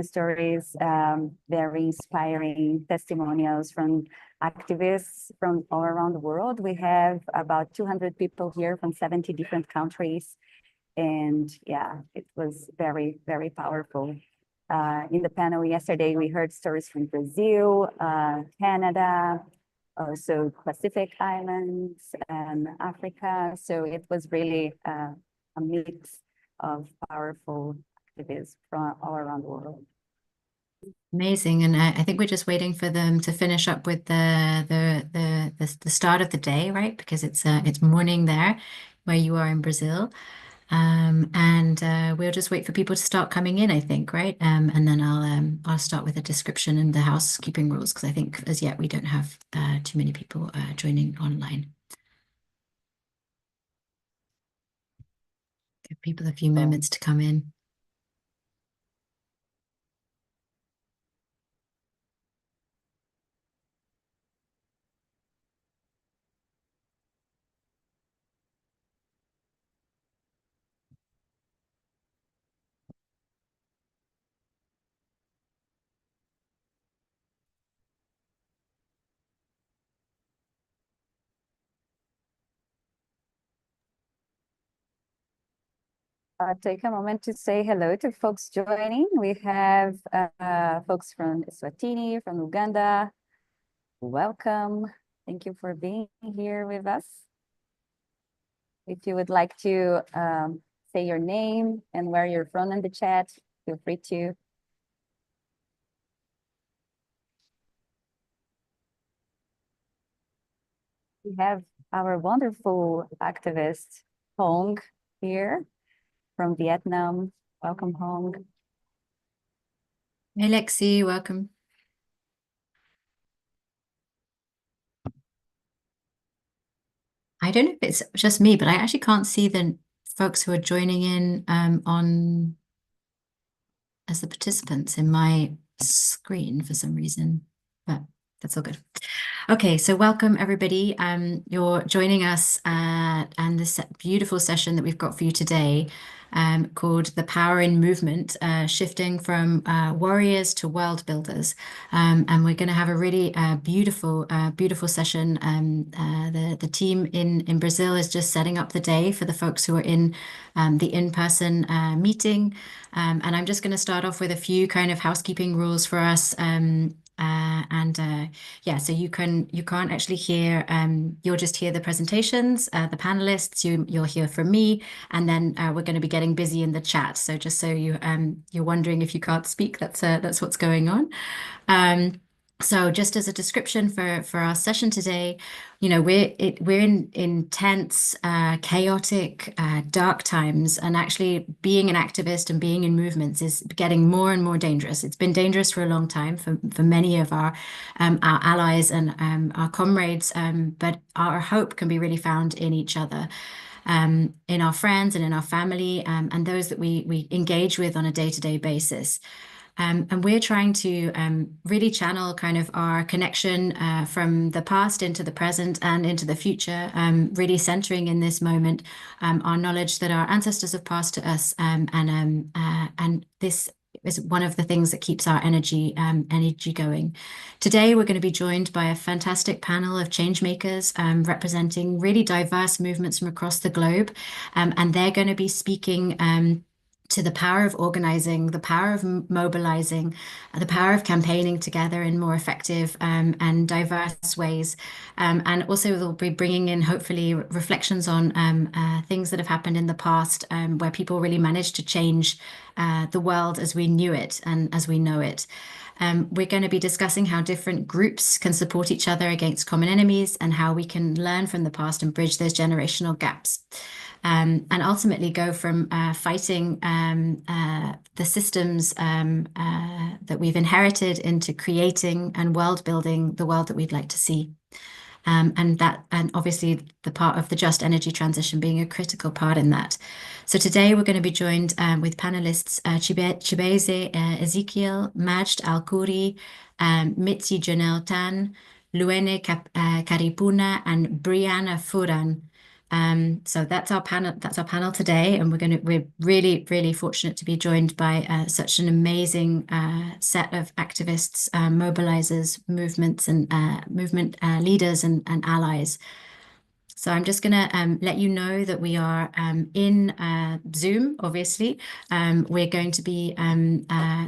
stories, very inspiring testimonials from activists from all around the world. We have about 200 people here from 70 different countries. And yeah, it was very, very powerful. In the panel yesterday, we heard stories from Brazil, Canada, also Pacific Islands and Africa. So it was really a mix of powerful activists from all around the world. Amazing, and I think we're just waiting for them to finish up with the start of the day, right? Because it's morning there, where you are in Brazil, and we'll just wait for people to start coming in, I think, right? And then I'll start with a description and the housekeeping rules because I think as yet we don't have too many people joining online. Give people a few moments to come in. Take a moment to say hello to folks joining. We have folks from Eswatini, from Uganda. Welcome. Thank you for being here with us. If you would like to say your name and where you're from in the chat, feel free to. We have our wonderful activist, Hong, here from Vietnam. Welcome, Hong. Hey, Lexi, welcome. I don't know if it's just me, but I actually can't see the folks who are joining in on as the participants in my screen for some reason, but that's all good. Okay, so welcome everybody. You're joining us and this beautiful session that we've got for you today called The Power in Movement, shifting from warriors to world builders. And we're going to have a really beautiful session. The team in Brazil is just setting up the day for the folks who are in the in-person meeting. And I'm just going to start off with a few kind of housekeeping rules for us. Yeah, so you can't actually hear, you'll just hear the presentations, the panelists, you'll hear from me, and then we're going to be getting busy in the chat. So just so you're wondering if you can't speak, that's what's going on. So just as a description for our session today, you know, we're in intense, chaotic, dark times, and actually being an activist and being in movements is getting more and more dangerous. It's been dangerous for a long time for many of our allies and our comrades, but our hope can be really found in each other. In our friends and in our family, and those that we engage with on a day-to-day basis. And we're trying to really channel kind of our connection from the past into the present and into the future, really centering in this moment our knowledge that our ancestors have passed to us, and this is one of the things that keeps our energy going. Today, we're going to be joined by a fantastic panel of changemakers representing really diverse movements from across the globe, and they're going to be speaking to the power of organizing, the power of mobilizing, the power of campaigning together in more effective and diverse ways. And also they'll be bringing in hopefully reflections on things that have happened in the past where people really managed to change the world as we knew it and as we know it. We're going to be discussing how different groups can support each other against common enemies and how we can learn from the past and bridge those generational gaps. And ultimately go from fighting the systems that we've inherited into creating and world building the world that we'd like to see. And obviously the part of the just energy transition being a critical part in that. So today we're going to be joined with panelists Chibeze Ezekiel, Majd Al-Khoury, Mitzi Janelle Tan, Luene Karipuna, and Brianna Furan. So that's our panel. That's our panel today, and we're really, really fortunate to be joined by such an amazing set of activists, mobilizers, movements, and movement leaders and allies. So I'm just going to let you know that we are in Zoom, obviously. We're going to be,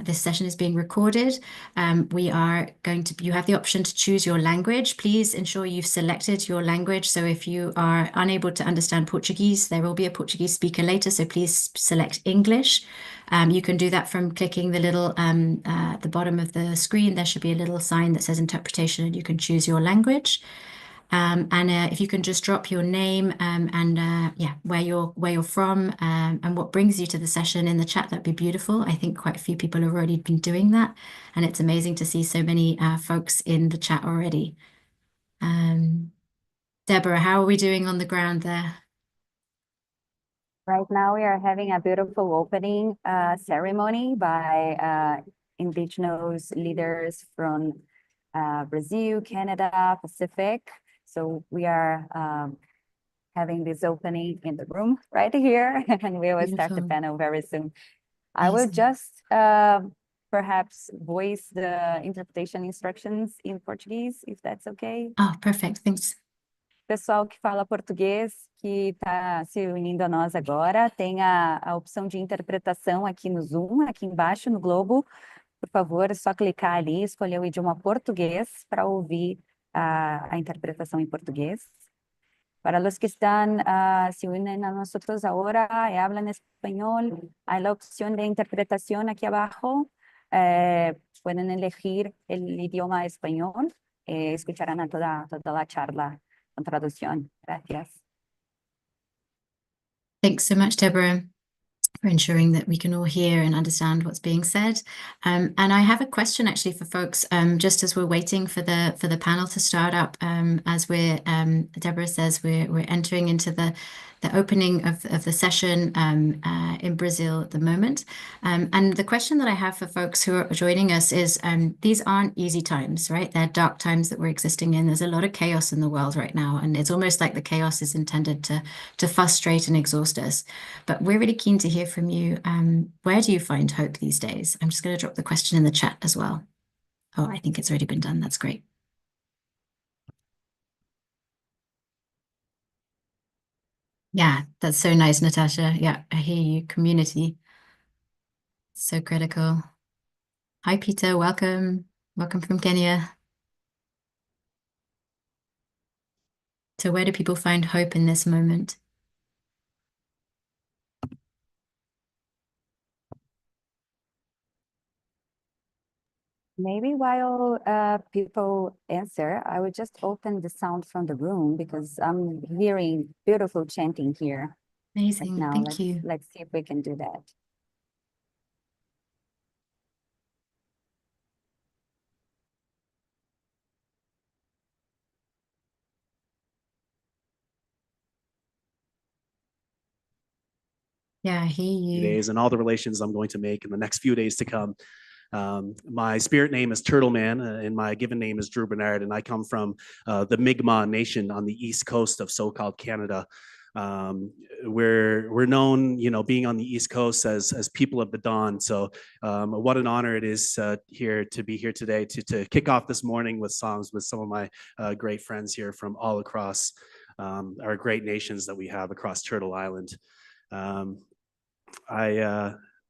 this session is being recorded. You have the option to choose your language. Please ensure you've selected your language. So if you are unable to understand Portuguese, there will be a Portuguese speaker later. So please select English. You can do that from clicking the little, at the bottom of the screen. There should be a little sign that says interpretation, and you can choose your language. If you can just drop your name where you're from and what brings you to the session in the chat, that'd be beautiful. I think quite a few people have already been doing that, and it's amazing to see so many folks in the chat already. Deborah, how are we doing on the ground there? Right now we are having a beautiful opening ceremony by indigenous leaders from Brazil, Canada, Pacific. So we are having this opening in the room right here, and we will start the panel very soon. I will just perhaps voice the interpretation instructions in Portuguese, if that's okay. Oh, perfect. Thanks. Pessoal que fala português, que está se unindo a nós agora, tem a opção de interpretação aqui no Zoom, aqui embaixo no globo. Por favor, é só clicar ali, escolher o idioma português para ouvir a interpretação em português. Para los que están, se unen a nosotros ahora y hablan español, hay la opción de interpretación aquí abajo. Pueden elegir el idioma español. Escucharán a toda la charla con traducción. Gracias. Thanks so much, Deborah, for ensuring that we can all hear and understand what's being said. And I have a question actually for folks, just as we're waiting for the panel to start up, as Deborah says, we're entering into the opening of the session in Brazil at the moment. And the question that I have for folks who are joining us is, these aren't easy times, right? They're dark times that we're existing in. There's a lot of chaos in the world right now, and it's almost like the chaos is intended to frustrate and exhaust us. But we're really keen to hear from you. Where do you find hope these days? I'm just going to drop the question in the chat as well. Oh, I think it's already been done. That's great. Yeah, that's so nice, Natasha. Yeah, I hear you. Community. So critical. Hi, Peter. Welcome. Welcome from Kenya. So where do people find hope in this moment? Maybe while people answer, I would just open the sound from the room because I'm hearing beautiful chanting here. Amazing. Right now. Thank you. Let's see if we can do that. Yeah, I hear you. Days and all the relations I'm going to make in the next few days to come. My spirit name is Turtle Man, and my given name is Drew Bernard, and I come from the Mi'kmaq Nation on the east coast of so-called Canada. We're known, being on the East Coast as people of the dawn. So what an honor it is to be here today to kick off this morning with songs with some of my great friends here from all across our great nations that we have across Turtle Island.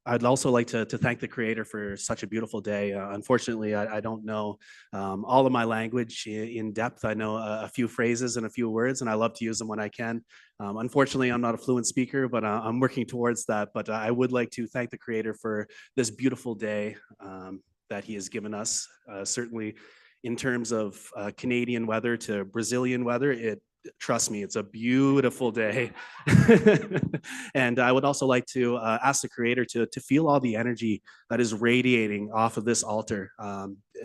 I'd also like to thank the Creator for such a beautiful day. Unfortunately, I don't know all of my language in depth. I know a few phrases and a few words, and I love to use them when I can. Unfortunately, I'm not a fluent speaker, but I'm working towards that. But I would like to thank the Creator for this beautiful day that He has given us. Certainly, in terms of Canadian weather to Brazilian weather, trust me, it's a beautiful day. And I would also like to ask the Creator to feel all the energy that is radiating off of this altar.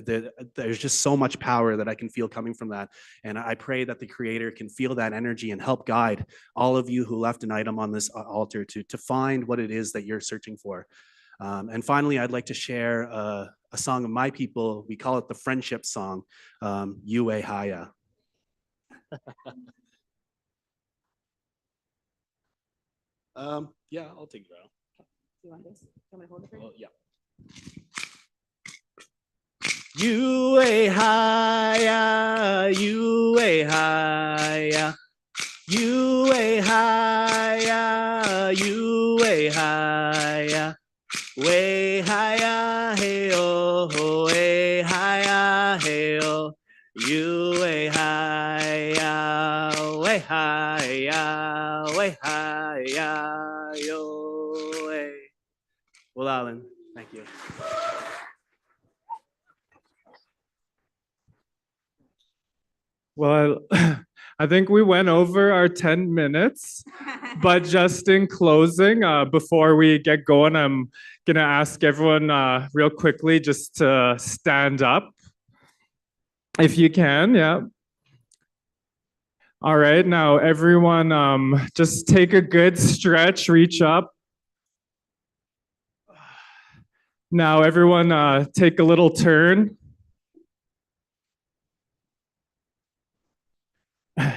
There's just so much power that I can feel coming from that. And I pray that the Creator can feel that energy and help guide all of you who left an item on this altar to find what it is that you're searching for. And finally, I'd like to share a song of my people. We call it the friendship song, Yue Haya. Yeah, I'll take it out. You want this? Can I hold it for you? Oh, yeah. You a higher, you a higher, you a higher, you a higher, way higher, hey oh, way higher, hey oh, you a higher, way higher, way higher, yo, way. Well, Alan, thank you. Well, I think we went over our 10 minutes, but just in closing, before we get going, I'm going to ask everyone real quickly just to stand up if you can. Yeah. All right. Now, everyone, just take a good stretch, reach up. Now, everyone, take a little turn.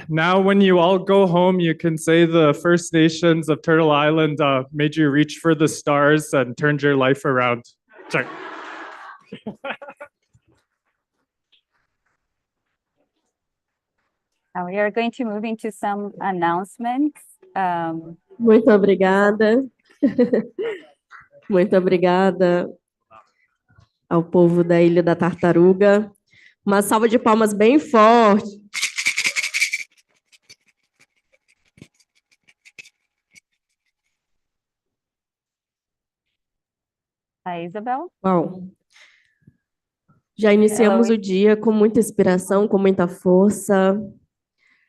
Now, when you all go home, you can say the First Nations of Turtle Island made you reach for the stars and turned your life around. Sorry. Now we are going to move into some announcements. Muito obrigada. Muito obrigada ao povo da Ilha da Tartaruga. Uma salva de palmas bem forte. Hi, Isabel. Bom, já iniciamos o dia com muita inspiração, com muita força.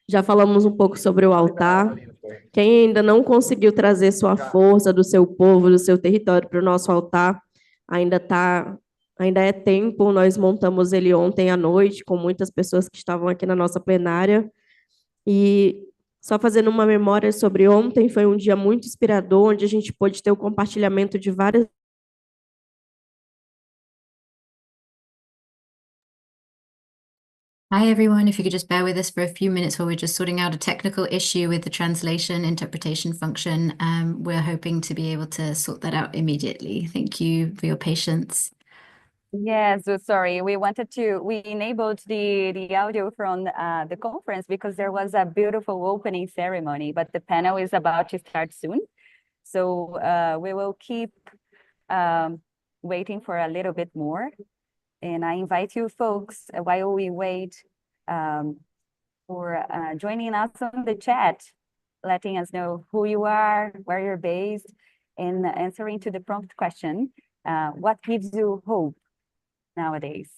Já falamos um pouco sobre o altar. Quem ainda não conseguiu trazer sua força do seu povo, do seu território para o nosso altar, ainda é tempo. Nós montamos ele ontem à noite com muitas pessoas que estavam aqui na nossa plenária. E só fazendo uma memória sobre ontem, foi um dia muito inspirador, onde a gente pôde ter o compartilhamento de várias. Hi, everyone. If you could just bear with us for a few minutes while we're just sorting out a technical issue with the translation interpretation function. We're hoping to be able to sort that out immediately. Thank you for your patience. Yes, so sorry. We enabled the audio from the conference because there was a beautiful opening ceremony, but the panel is about to start soon. So we will keep waiting for a little bit more. And I invite you folks, while we wait, for joining us on the chat, letting us know who you are, where you're based, and answering to the prompt question, what gives you hope nowadays?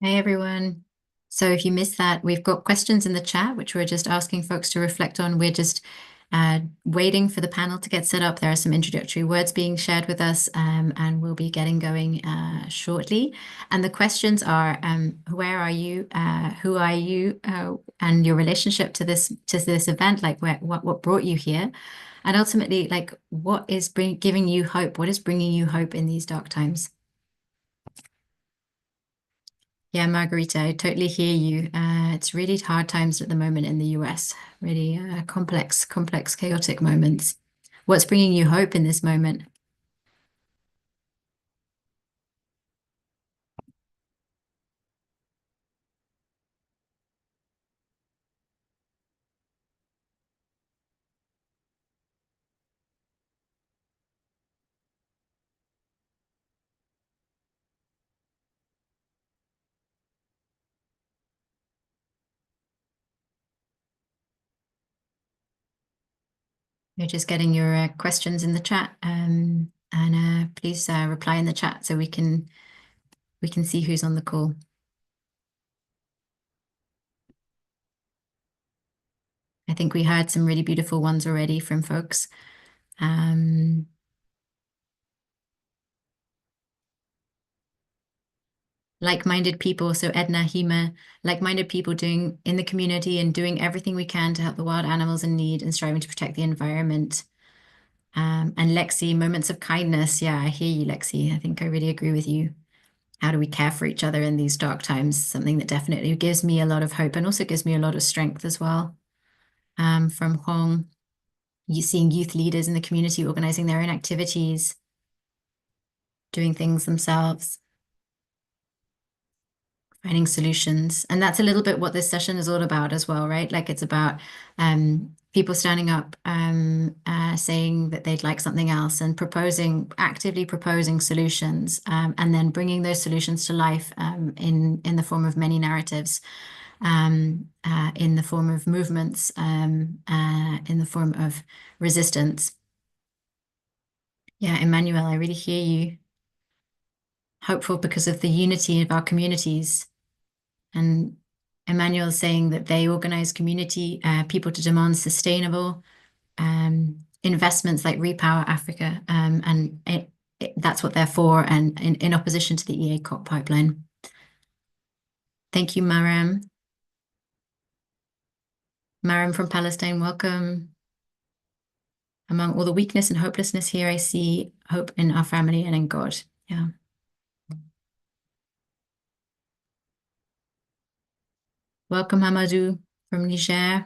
Hey, everyone. So if you missed that, we've got questions in the chat, which we're just asking folks to reflect on. We're just waiting for the panel to get set up. There are some introductory words being shared with us, and we'll be getting going shortly. And the questions are, where are you? Who are you? And your relationship to this event, like what brought you here? And ultimately, like, what is giving you hope? What is bringing you hope in these dark times? Yeah, Margarita, I totally hear you. It's really hard times at the moment in the US, really complex, chaotic moments. What's bringing you hope in this moment? You're just getting your questions in the chat, and please reply in the chat so we can see who's on the call. I think we heard some really beautiful ones already from folks. Like-minded people, so Edna, Hema, like-minded people doing in the community and doing everything we can to help the wild animals in need and striving to protect the environment. And Lexi, moments of kindness. Yeah, I hear you, Lexi. I think I really agree with you. How do we care for each other in these dark times? Something that definitely gives me a lot of hope and also gives me a lot of strength as well. From Hong, you seeing youth leaders in the community organizing their own activities, doing things themselves, finding solutions. And that's a little bit what this session is all about as well, right? Like it's about people standing up, saying that they'd like something else and actively proposing solutions, and then bringing those solutions to life in the form of many narratives, in the form of movements, in the form of resistance. Yeah, Emmanuel, I really hear you. Hopeful because of the unity of our communities. And Emmanuel is saying that they organize community people to demand sustainable investments like Repower Africa, and that's what they're for, and in opposition to the EACOP pipeline. Thank you, Maram. Maram from Palestine, welcome. Among all the weakness and hopelessness here, I see hope in our family and in God. Yeah. Welcome, Hamadou from Niger.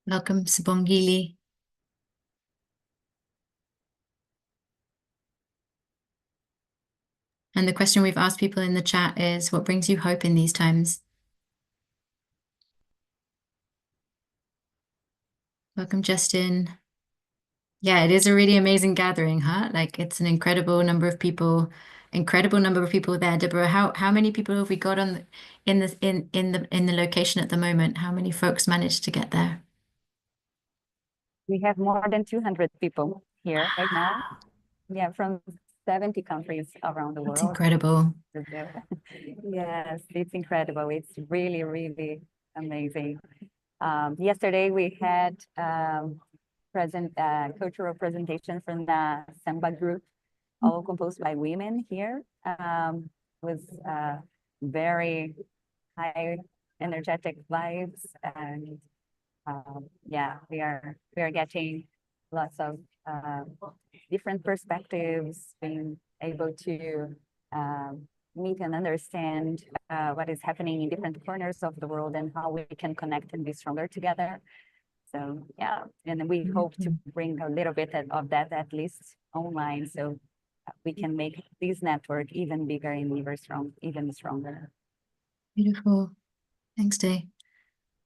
Welcome, Sibongili. And the question we've asked people in the chat is, what brings you hope in these times? Welcome, Justin. Yeah, it is a really amazing gathering, huh? Like it's an incredible number of people there. Deborah, how many people have we got on in the location at the moment? How many folks managed to get there? We have more than 200 people here right now. Yeah, from 70 countries around the world. It's incredible. Yes, it's incredible. It's really, really amazing. Yesterday we had cultural presentation from the samba group, all composed by women here. Was very high energetic vibes, and yeah, we are getting lots of different perspectives, being able to meet and understand what is happening in different corners of the world and how we can connect and be stronger together. So yeah, and we hope to bring a little bit of that at least online, so we can make this network even bigger and even stronger. Beautiful. Thanks, Day.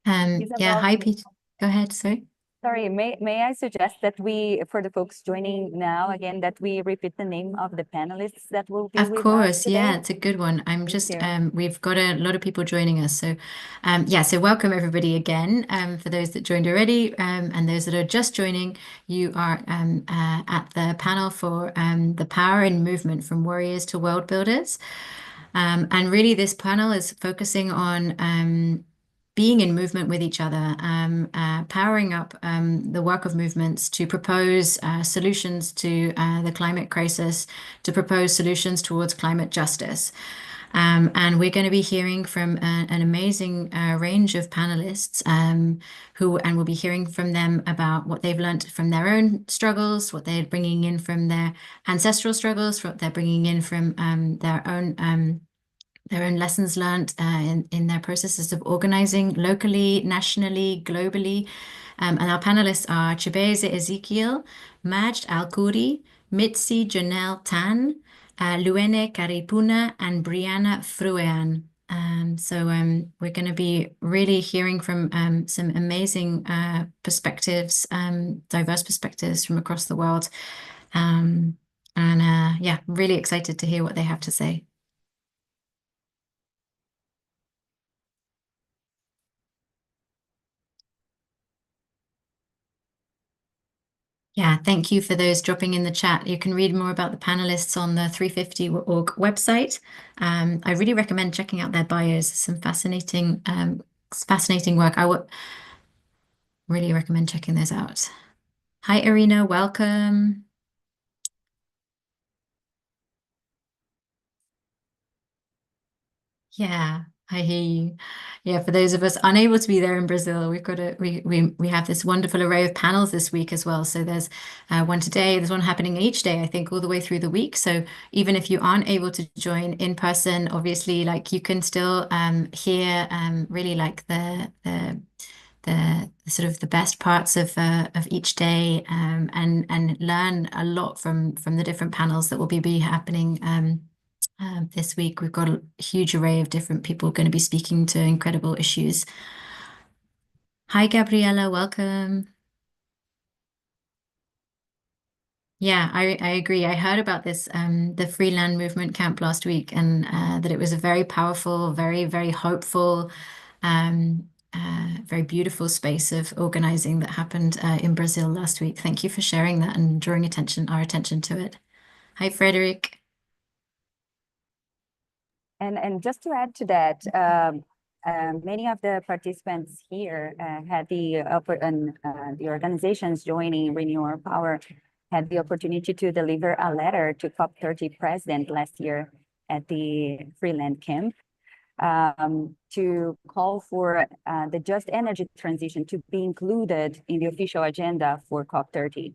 Yeah, hi, Pete. Go ahead, sorry. Sorry, may I suggest that we, for the folks joining now, again, that we repeat the name of the panelists that will be with us today? Of course, yeah, it's a good one. I'm just, we've got a lot of people joining us. So, yeah, so welcome everybody again. For those that joined already, and those that are just joining, you are at the panel for the power in movement from warriors to world builders. And really this panel is focusing on being in movement with each other, powering up the work of movements to propose solutions to the climate crisis, to propose solutions towards climate justice. And we're going to be hearing from an amazing range of panelists and we'll be hearing from them about what they've learned from their own struggles, what they're bringing in from their ancestral struggles, what they're bringing in from their own lessons learned in their processes of organizing locally, nationally, globally. And our panelists are Chibeze Ezekiel, Majd Al-Kouri, Mitzi Janelle Tan, Luene Karipuna, and Brianna Fruean. So we're going to be really hearing from some amazing perspectives, diverse perspectives from across the world. Yeah, really excited to hear what they have to say. Yeah, thank you for those dropping in the chat. You can read more about the panelists on the 350.org website. I really recommend checking out their bios. Some fascinating work. I would really recommend checking those out. Hi, Irina, welcome. Yeah, I hear you. Yeah, for those of us unable to be there in Brazil, we have this wonderful array of panels this week as well. So there's one today, there's one happening each day, I think, all the way through the week. So even if you aren't able to join in person, obviously, like you can still hear really like the sort of the best parts of each day and learn a lot from the different panels that will be happening. This week, we've got a huge array of different people going to be speaking to incredible issues. Hi, Gabriella, welcome. Yeah, I agree. I heard about this, the Free Land Movement camp last week, and that it was a very powerful, very, very hopeful, very beautiful space of organizing that happened in Brazil last week. Thank you for sharing that and drawing our attention to it. Hi, Frederick. And just to add to that, many of the participants here had the organizations joining Renew Our Power had the opportunity to deliver a letter to COP30 president last year at the Freeland camp to call for the just energy transition to be included in the official agenda for COP30.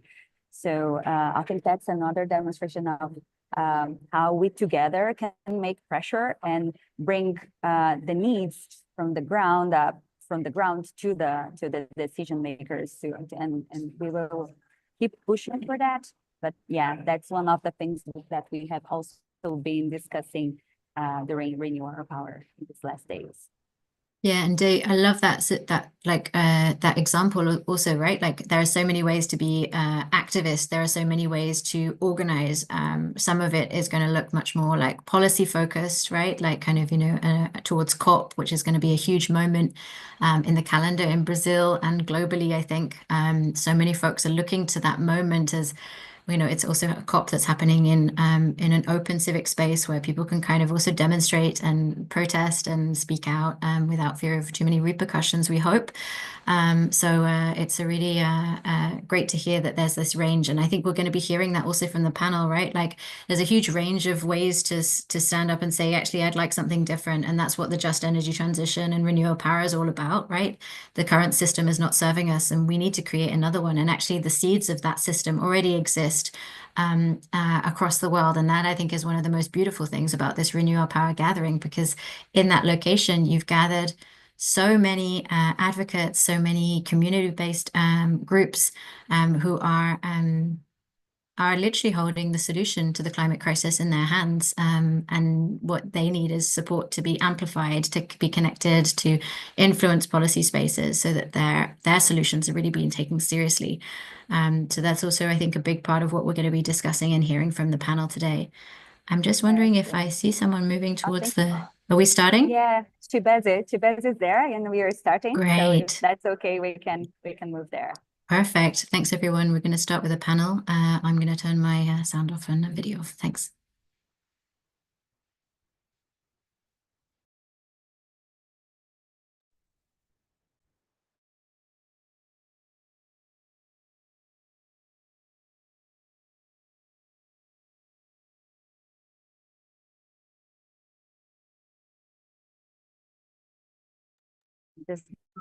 So I think that's another demonstration of how we together can make pressure and bring the needs from the ground up, from the ground to the decision makers. And we will keep pushing for that. But yeah, that's one of the things that we have also been discussing during Renew Our Power in these last days. Yeah, and I love that that example also, right? Like there are so many ways to be activists. There are so many ways to organize. Some of it is going to look much more like policy focused, right? Like kind of, towards COP, which is going to be a huge moment in the calendar in Brazil and globally, I think. So many folks are looking to that moment as it's also a COP that's happening in an open civic space where people can kind of also demonstrate and protest and speak out without fear of too many repercussions, we hope. So it's a really great to hear that there's this range. And I think we're going to be hearing that also from the panel, right? Like there's a huge range of ways to stand up and say, actually, I'd like something different. And that's what the just energy transition and renewable power is all about, right? The current system is not serving us and we need to create another one. And actually the seeds of that system already exist across the world. And that I think is one of the most beautiful things about this Renew Our Power gathering, because in that location, you've gathered so many advocates, so many community-based groups who are literally holding the solution to the climate crisis in their hands. And what they need is support to be amplified, to be connected, to influence policy spaces so that their solutions are really being taken seriously. So that's also, I think, a big part of what we're going to be discussing and hearing from the panel today. I'm just wondering if I see someone moving towards are we starting? Yeah, Chibez is there and we are starting. Great. So if that's okay, we can move there. Perfect. Thanks, everyone. We're going to start with a panel. I'm going to turn my sound off and video off. Thanks.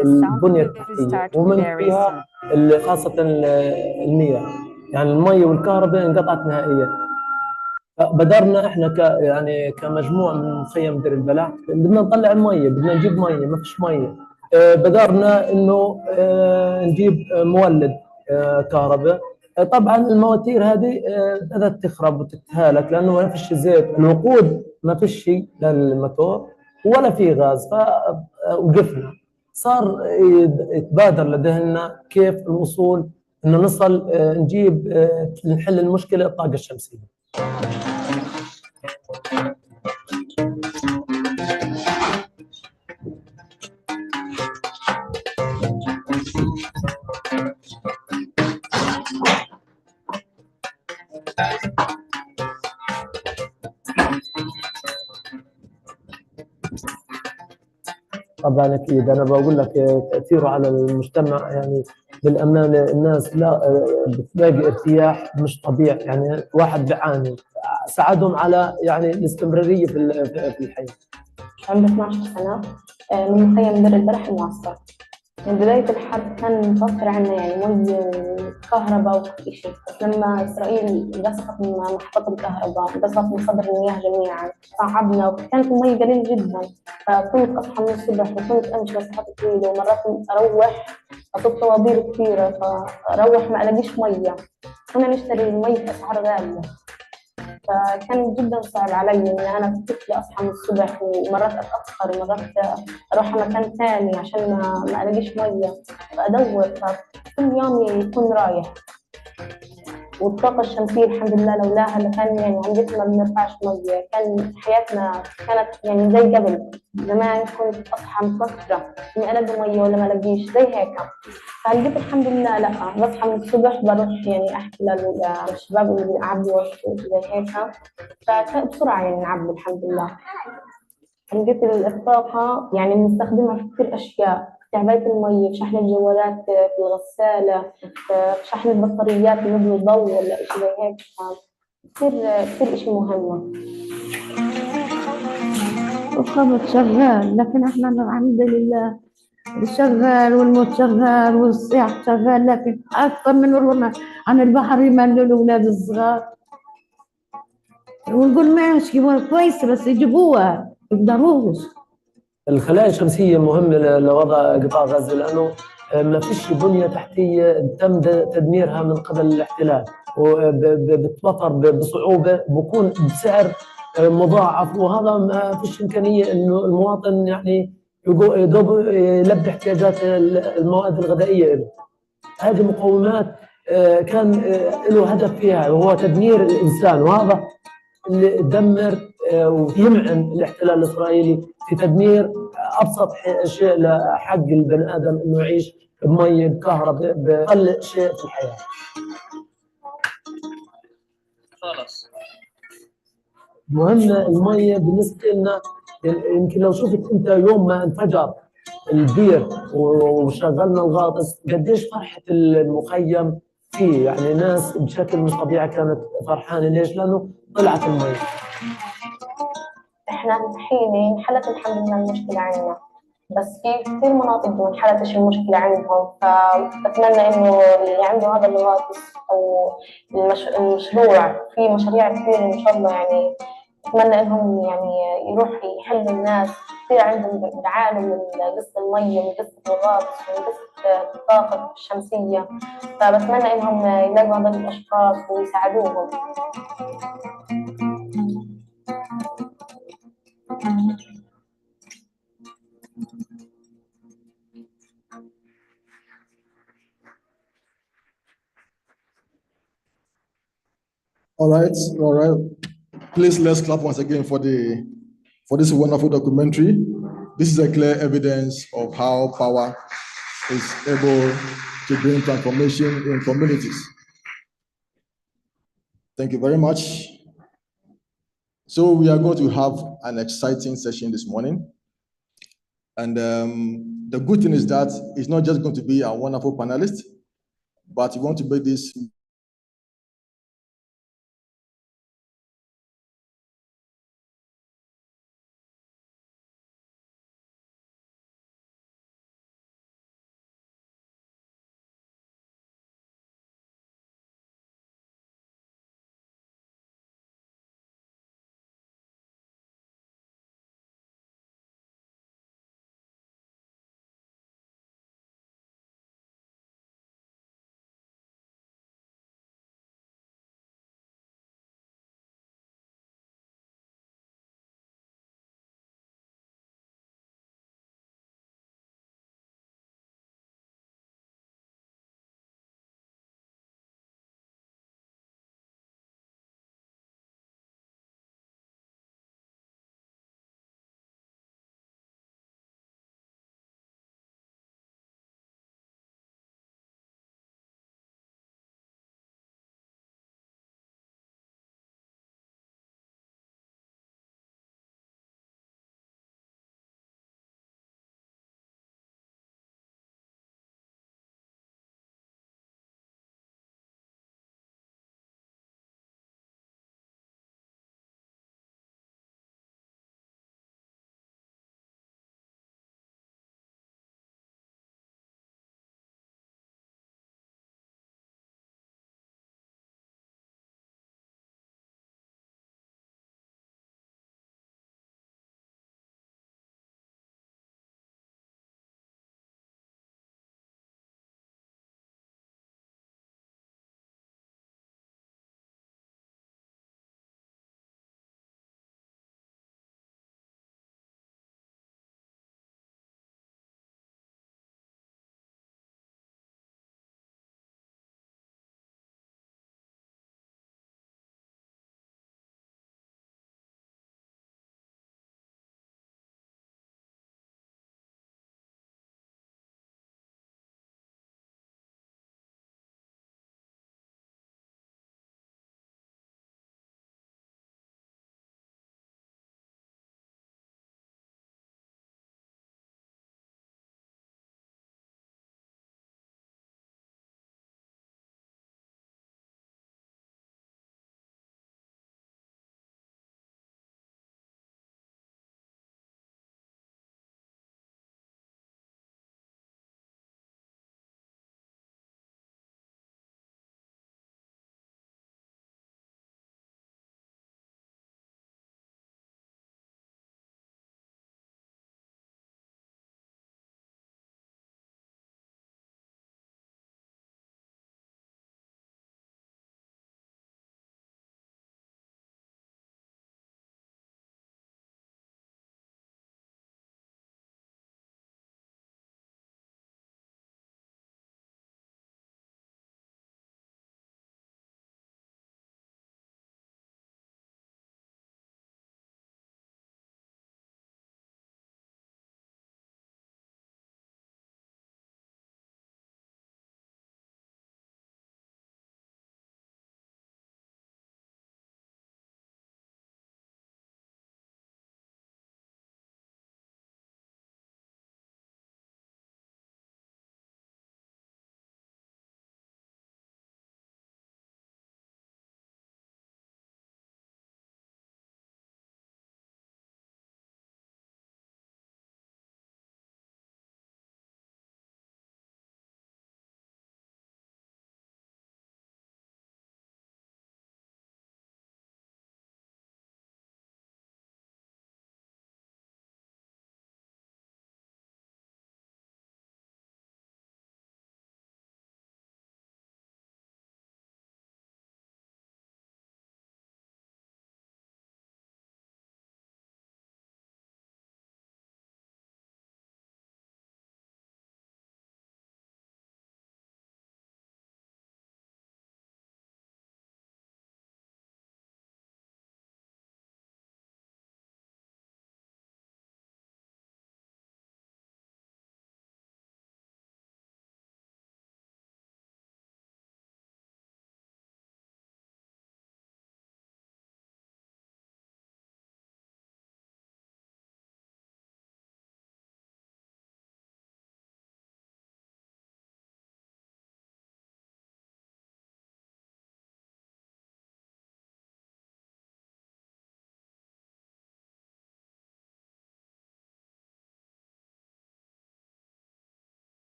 البنية التحتية ومن فيها خاصة المياه، يعني المي والكهرباء انقطعت نهائيا. فبدرنا احنا كمجموعة من مخيم دير البلع بدنا نطلع المية، بدنا نجيب مية، ما فيش مية. بدرنا انه نجيب مولد كهرباء. طبعا المواتير هذه بدأت تخرب وتتهالك لانه ما فيش زيت، الوقود ما فيش شيء للموتور ولا في غاز، فوقفنا. صار يتبادر لدينا كيف الوصول انه نصل نجيب نحل المشكله الطاقه الشمسيه. طبعا اكيد انا بقول لك تاثيره على المجتمع، يعني بالامانه الناس لا بتلاقي ارتياح مش طبيعي، يعني واحد بيعاني، ساعدهم على يعني الاستمراريه في الحياه. عمري 12 سنة، من مخيم دير البلح المعسكر. من بداية الحرب كان متوفر عنا يعني مي وكهرباء وكل شيء، بس لما إسرائيل قصفت محطة الكهرباء، قصفت مصادر المياه جميعا، صعبنا وكانت المي قليل جدا. فكنت أصحى من الصبح وكنت أمشي مسافات طويلة، ومرات أروح أصب طوابير كثيرة، فأروح ما ألاقيش مية، كنا نشتري المي بأسعار غالية. فكان جدا صعب علي إن أنا طفلة أصحى من الصبح، ومرات أتأخر ومرات أروح مكان ثاني عشان ما ألاقيش مية، فأدور، فكل يوم يكون رايح. والطاقة الشمسية الحمد لله لولاها لكان يعني عندنا ما بنرفعش مية، كان حياتنا كانت يعني زي قبل زمان. كنت أصحى متوترة إني ألاقي مية ولا ما ألاقيش زي هيك. فلقيت الحمد لله لا، بصحى من الصبح بروح يعني أحكي للشباب اللي بيعبوا زي هيك، فبسرعة يعني نعبي الحمد لله. لقيت الطاقة يعني بنستخدمها في كثير أشياء، في تعبئة المي، في شحن الجوالات، في الغسالة، في شحن البطاريات اللي نبني ضوء ولا إشي زي هيك. كثير كثير إشي مهم. الخبط شغال، لكن احنا الحمد لله شغال والموت شغال والصياح شغال، لكن أكثر من رونا عن البحر يملوا الأولاد الصغار، ونقول ماشي كويس بس يجيبوها يقدروش. الخلايا الشمسية مهمة لوضع قطاع غزة، لأنه ما فيش بنية تحتية تم تدميرها من قبل الاحتلال، وبتوفر بصعوبة، بكون بسعر مضاعف، وهذا ما فيش إمكانية إنه المواطن يعني يدوب يلبي احتياجات المواد الغذائية له. هذه مقومات كان له هدف فيها، وهو تدمير الإنسان، وهذا اللي دمر ويمعن الاحتلال الإسرائيلي في تدمير أبسط شيء لحق البني آدم إنه يعيش بمية بكهرباء بأقل شيء في الحياة. خلاص مهمة المية بالنسبة لنا. يمكن لو شفت أنت يوم ما انفجر البير وشغلنا الغاطس قديش فرحة المخيم فيه، يعني ناس بشكل مش طبيعي كانت فرحانة. ليش؟ لأنه طلعت المية. إحنا الحين انحلت الحمد لله المشكلة عندنا، بس في كثير مناطق ما انحلتش المشكلة عندهم. فأتمنى إنه اللي عنده هذا الغاطس أو المشروع، في مشاريع كثير إن شاء الله يعني، أتمنى إنهم يعني يروح يحلوا. الناس كثير عندهم بيعانوا من قصة المية، من قصة الغاطس، من قصة الطاقة الشمسية، فبتمنى إنهم يلاقوا هذول الأشخاص ويساعدوهم. All right. Please let's clap once again for this wonderful documentary. This is a clear evidence of how power is able to bring transformation in communities. Thank you very much. So we are going to have an exciting session this morning. And the good thing is that it's not just going to be a wonderful panelist, but we want to make this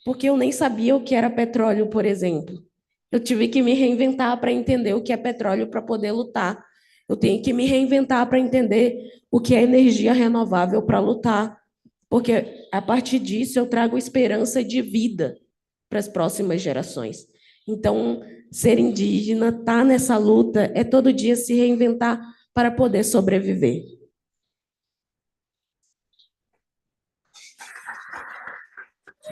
porque eu nem sabia o que era petróleo, por exemplo. Eu tive que me reinventar para entender o que é petróleo para poder lutar. Eu tenho que me reinventar para entender o que é energia renovável para lutar, porque a partir disso eu trago esperança de vida para as próximas gerações. Então, ser indígena, estar nessa luta, é todo dia se reinventar para poder sobreviver.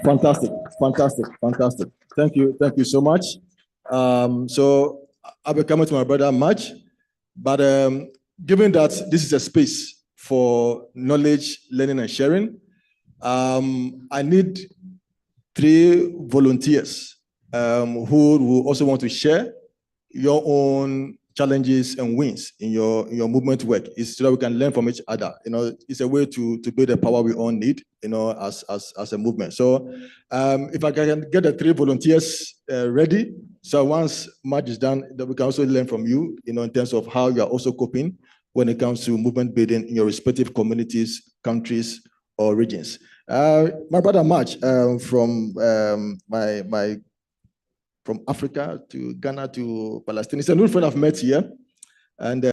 Fantastic, fantastic, fantastic. Thank you so much. So I'll be coming to my brother much, but given that this is a space for knowledge, learning, and sharing, I need 3 volunteers who will also want to share your own challenges and wins in your movement work. Is so that we can learn from each other. You know, it's a way to build the power we all need, you know, as a movement. So if I can get the 3 volunteers ready, so once much is done, that we can also learn from you, you know, in terms of how you are also coping when it comes to movement building in your respective communities, countries, or regions. My brother March from from Africa to Ghana to Palestine. It's a new friend I've met here. And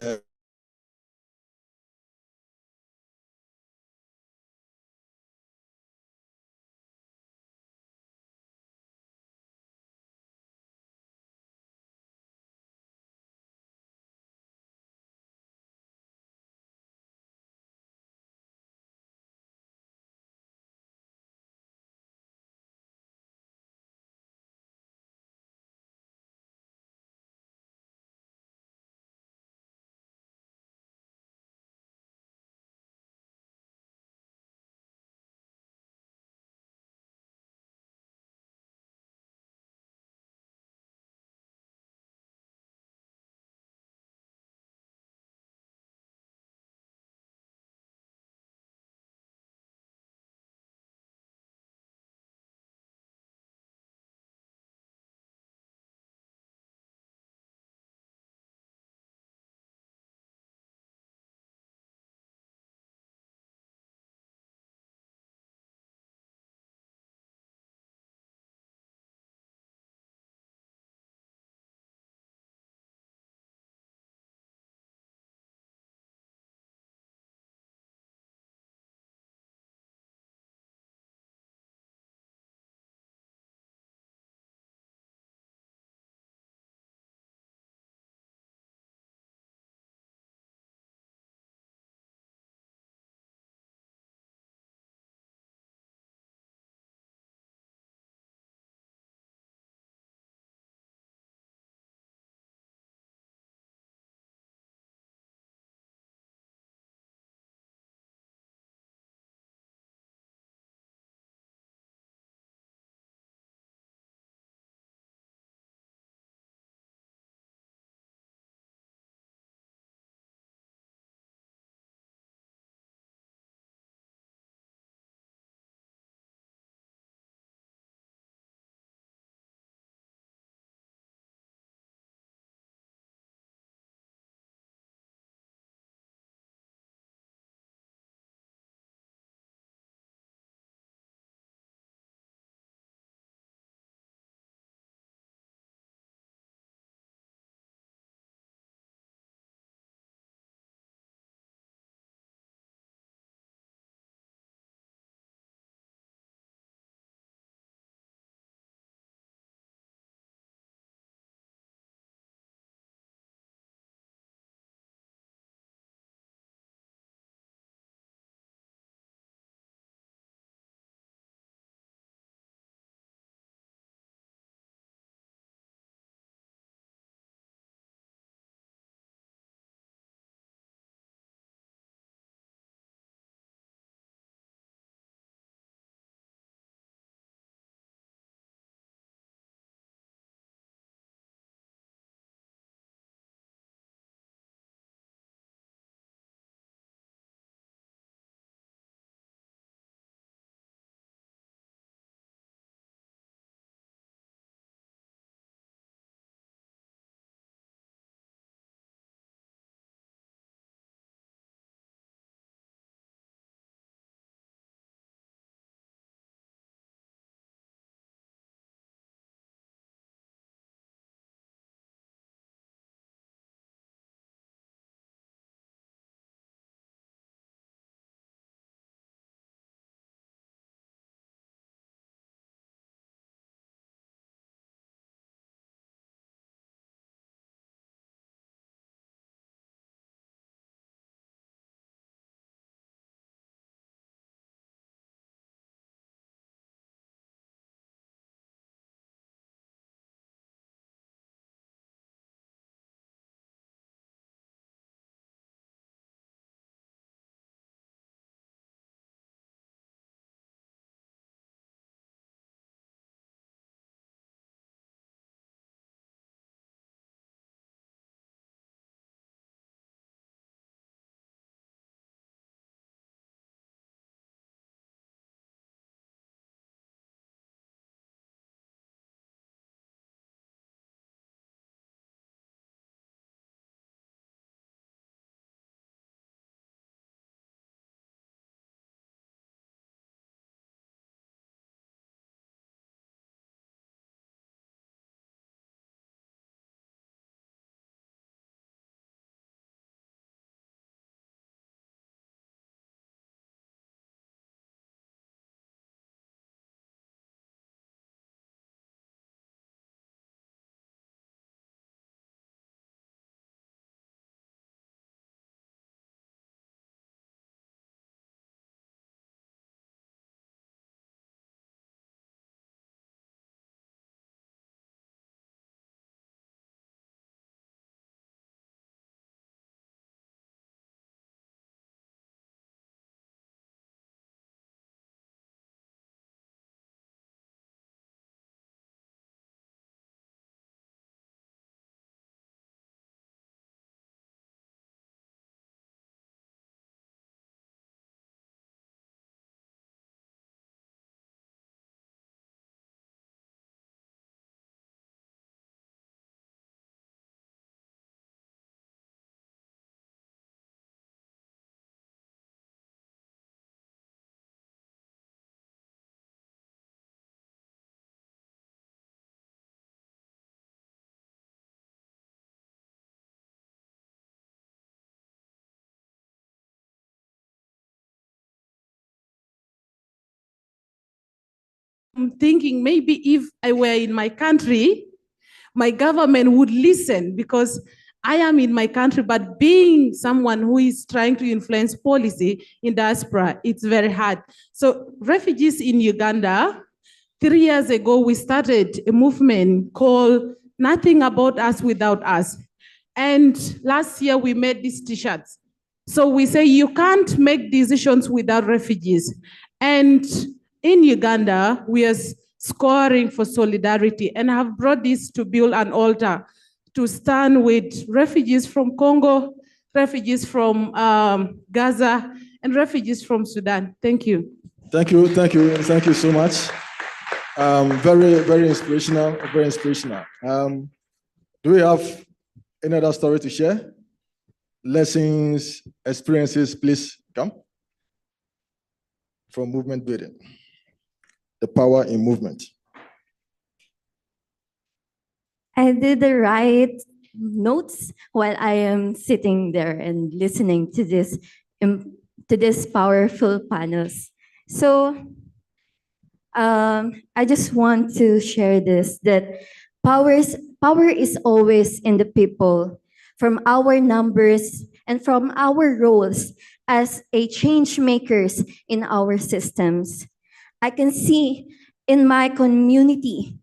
I'm thinking maybe if I were in my country, my government would listen, because I am in my country, but being someone who is trying to influence policy in diaspora, it's very hard. So refugees in Uganda, 3 years ago, we started a movement called Nothing About Us Without Us. And last year we made these t-shirts. So we say you can't make decisions without refugees. And in Uganda, we are scoring for solidarity, and I have brought this to build an altar to stand with refugees from Congo, refugees from Gaza, and refugees from Sudan. Thank you. Thank you so much. Very, very inspirational, very inspirational. Do we have any other story to share? Lessons, experiences, please come. From movement building. The power in movement. I did the right notes while I am sitting there and listening to this powerful panels. So I just want to share this, that power is always in the people, from our numbers and from our roles as a change makers in our systems. I can see in my community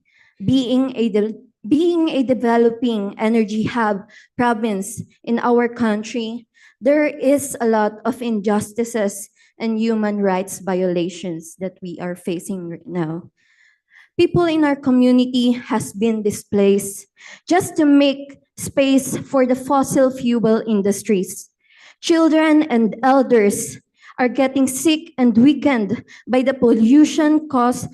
being a developing energy hub province in our country, there is a lot of injustices and human rights violations that we are facing right now. People in our community has been displaced just to make space for the fossil fuel industries. Children and elders are getting sick and weakened by the pollution caused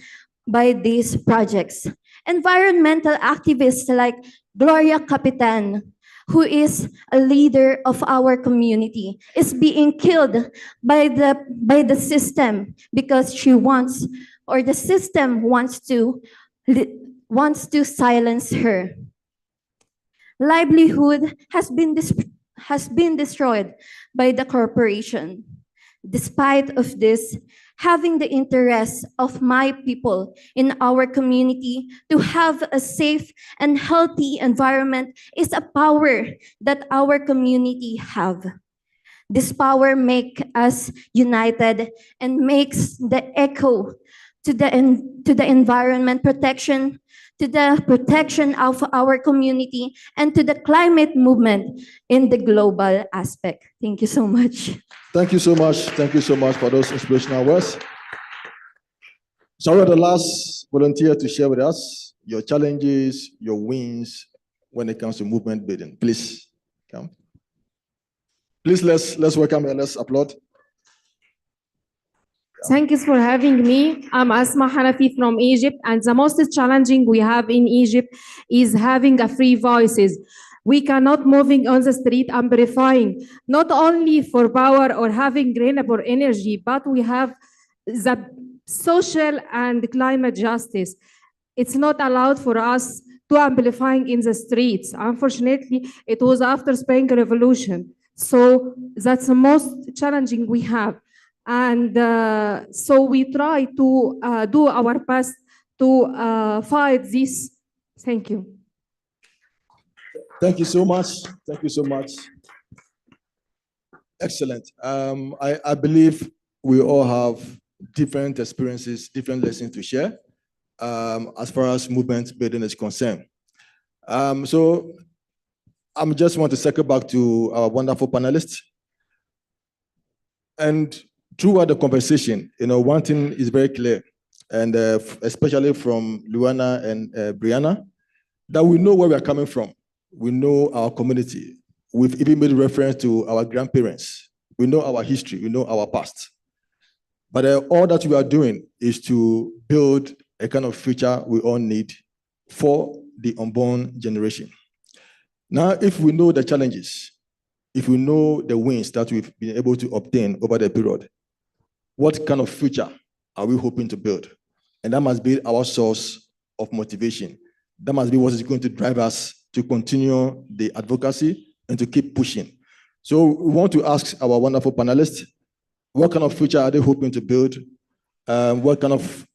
by these projects. Environmental activists like Gloria Capitan, who is a leader of our community, is being killed by the system because she wants, or the system wants to silence her. Livelihood has been destroyed by the corporation. Despite of this, having the interest of my people in our community to have a safe and healthy environment is a power that our community have. This power makes us united and makes the echo to the environment protection, to the protection of our community, and to the climate movement in the global aspect. Thank you so much. Thank you so much. Thank you so much for those inspirational words. So we're the last volunteer to share with us your challenges, your wins when it comes to movement building. Please come. Please let's welcome and let's applaud. Thank you for having me. I'm Asma Hanafi from Egypt, and the most challenging we have in Egypt is having a free voices. We cannot moving on the street amplifying, not only for power or having renewable energy, but we have the social and climate justice. It's not allowed for us to amplifying in the streets. Unfortunately, it was after Spain Revolution. So that's the most challenging we have. And so we try to do our best to fight this. Thank you. Thank you so much. Thank you so much. Excellent. I believe we all have different experiences, different lessons to share as far as movement building is concerned. So I just want to circle back to our wonderful panelists. And throughout the conversation, one thing is very clear, and especially from Luana and Brianna, that we know where we are coming from. We know our community. We've even made reference to our grandparents. We know our history. We know our past. But all that we are doing is to build a kind of future we all need for the unborn generation. Now, if we know the challenges, if we know the wins that we've been able to obtain over the period, what kind of future are we hoping to build? And that must be our source of motivation. That must be what is going to drive us to continue the advocacy and to keep pushing. So we want to ask our wonderful panelists, what kind of future are they hoping to build? what kind of,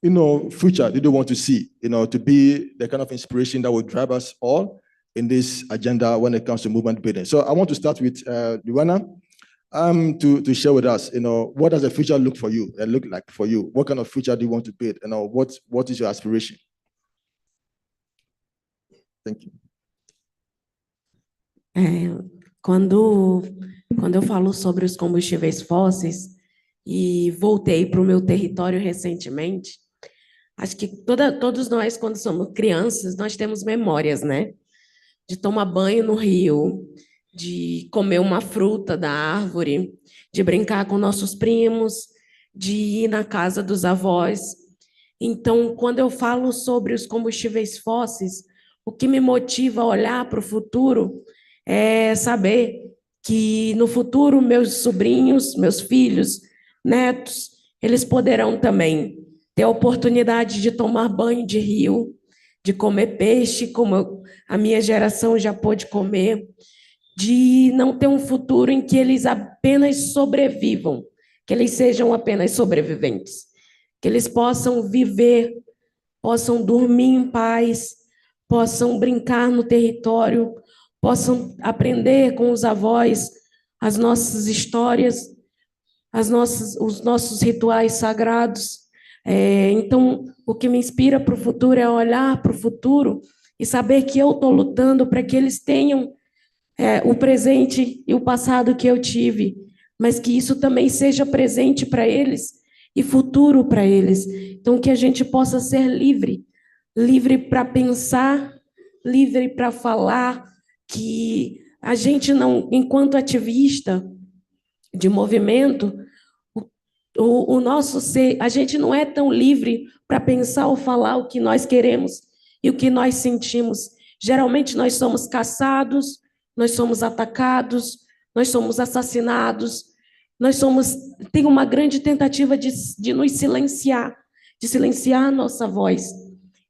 future do they want to see, to be the kind of inspiration that will drive us all in this agenda when it comes to movement building. So I want to start with Luana, to share with us, what does the future look like for you? What kind of future do you want to build? What is your aspiration? Thank you. Quando eu falo sobre os combustíveis fósseis e voltei para o meu território recentemente, acho que todos nós, quando somos crianças, nós temos memórias, né? De tomar banho no rio, de comer uma fruta da árvore, de brincar com nossos primos, de ir na casa dos avós. Então, quando eu falo sobre os combustíveis fósseis, o que me motiva a olhar para o futuro é saber que no futuro meus sobrinhos, meus filhos, netos, eles poderão também ter a oportunidade de tomar banho de rio, de comer peixe, como a minha geração já pôde comer, de não ter um futuro em que eles apenas sobrevivam, que eles sejam apenas sobreviventes, que eles possam viver, possam dormir em paz, possam brincar no território, possam aprender com os avós as nossas histórias, os nossos rituais sagrados. Então, o que me inspira para o futuro é olhar para o futuro e saber que eu estou lutando para que eles tenham o presente e o passado que eu tive, mas que isso também seja presente para eles e futuro para eles. Então, que a gente possa ser livre para pensar, livre para falar, que a gente não, enquanto ativista de movimento, o nosso ser, a gente não é tão livre para pensar ou falar o que nós queremos e o que nós sentimos. Geralmente nós somos caçados, nós somos atacados, nós somos assassinados, tem uma grande tentativa de nos silenciar, de silenciar a nossa voz.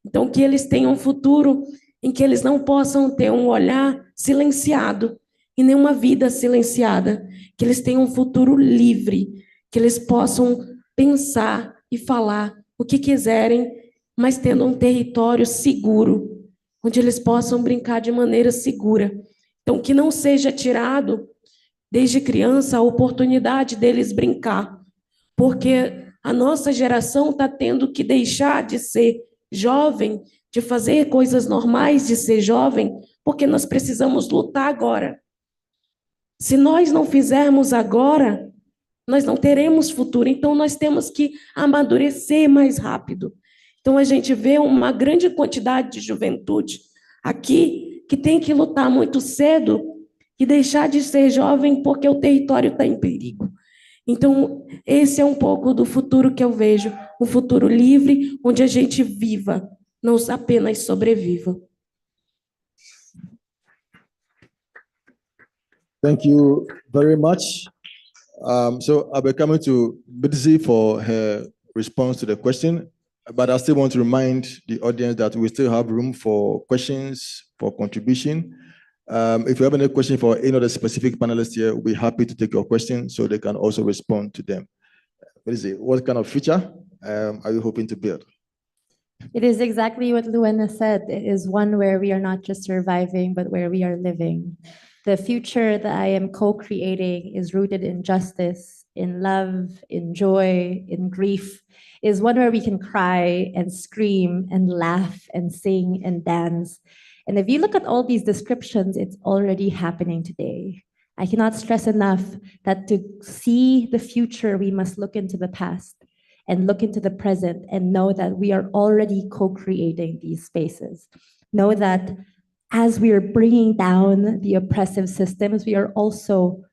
Então, que eles tenham um futuro em que eles não possam ter um olhar silenciado e nenhuma vida silenciada, que eles tenham um futuro livre, que eles possam pensar e falar o que quiserem, mas tendo um território seguro, onde eles possam brincar de maneira segura. Então, que não seja tirado, desde criança, a oportunidade deles brincar, porque a nossa geração está tendo que deixar de ser jovem, de fazer coisas normais, de ser jovem, porque nós precisamos lutar agora. Se nós não fizermos agora, nós não teremos futuro, então nós temos que amadurecer mais rápido. Então a gente vê uma grande quantidade de juventude aqui que tem que lutar muito cedo e deixar de ser jovem porque o território está em perigo. Então esse é um pouco do futuro que eu vejo, um futuro livre, onde a gente viva, não apenas sobreviva. Thank you very much. So I'll be coming to Bidzi for her response to the question, but I still want to remind the audience that we still have room for questions, for contribution. If you have any question for any of the specific panelists here, we'll be happy to take your questions so they can also respond to them. Bidzi, what kind of future are you hoping to build? It is exactly what Luana said. It is one where we are not just surviving, but where we are living. The future that I am co-creating is rooted in justice, in love, in joy, in grief, is one where we can cry and scream and laugh and sing and dance. And if you look at all these descriptions, it's already happening today. I cannot stress enough that to see the future, we must look into the past and look into the present and know that we are already co-creating these spaces. Know that as we are bringing down the oppressive systems, we are also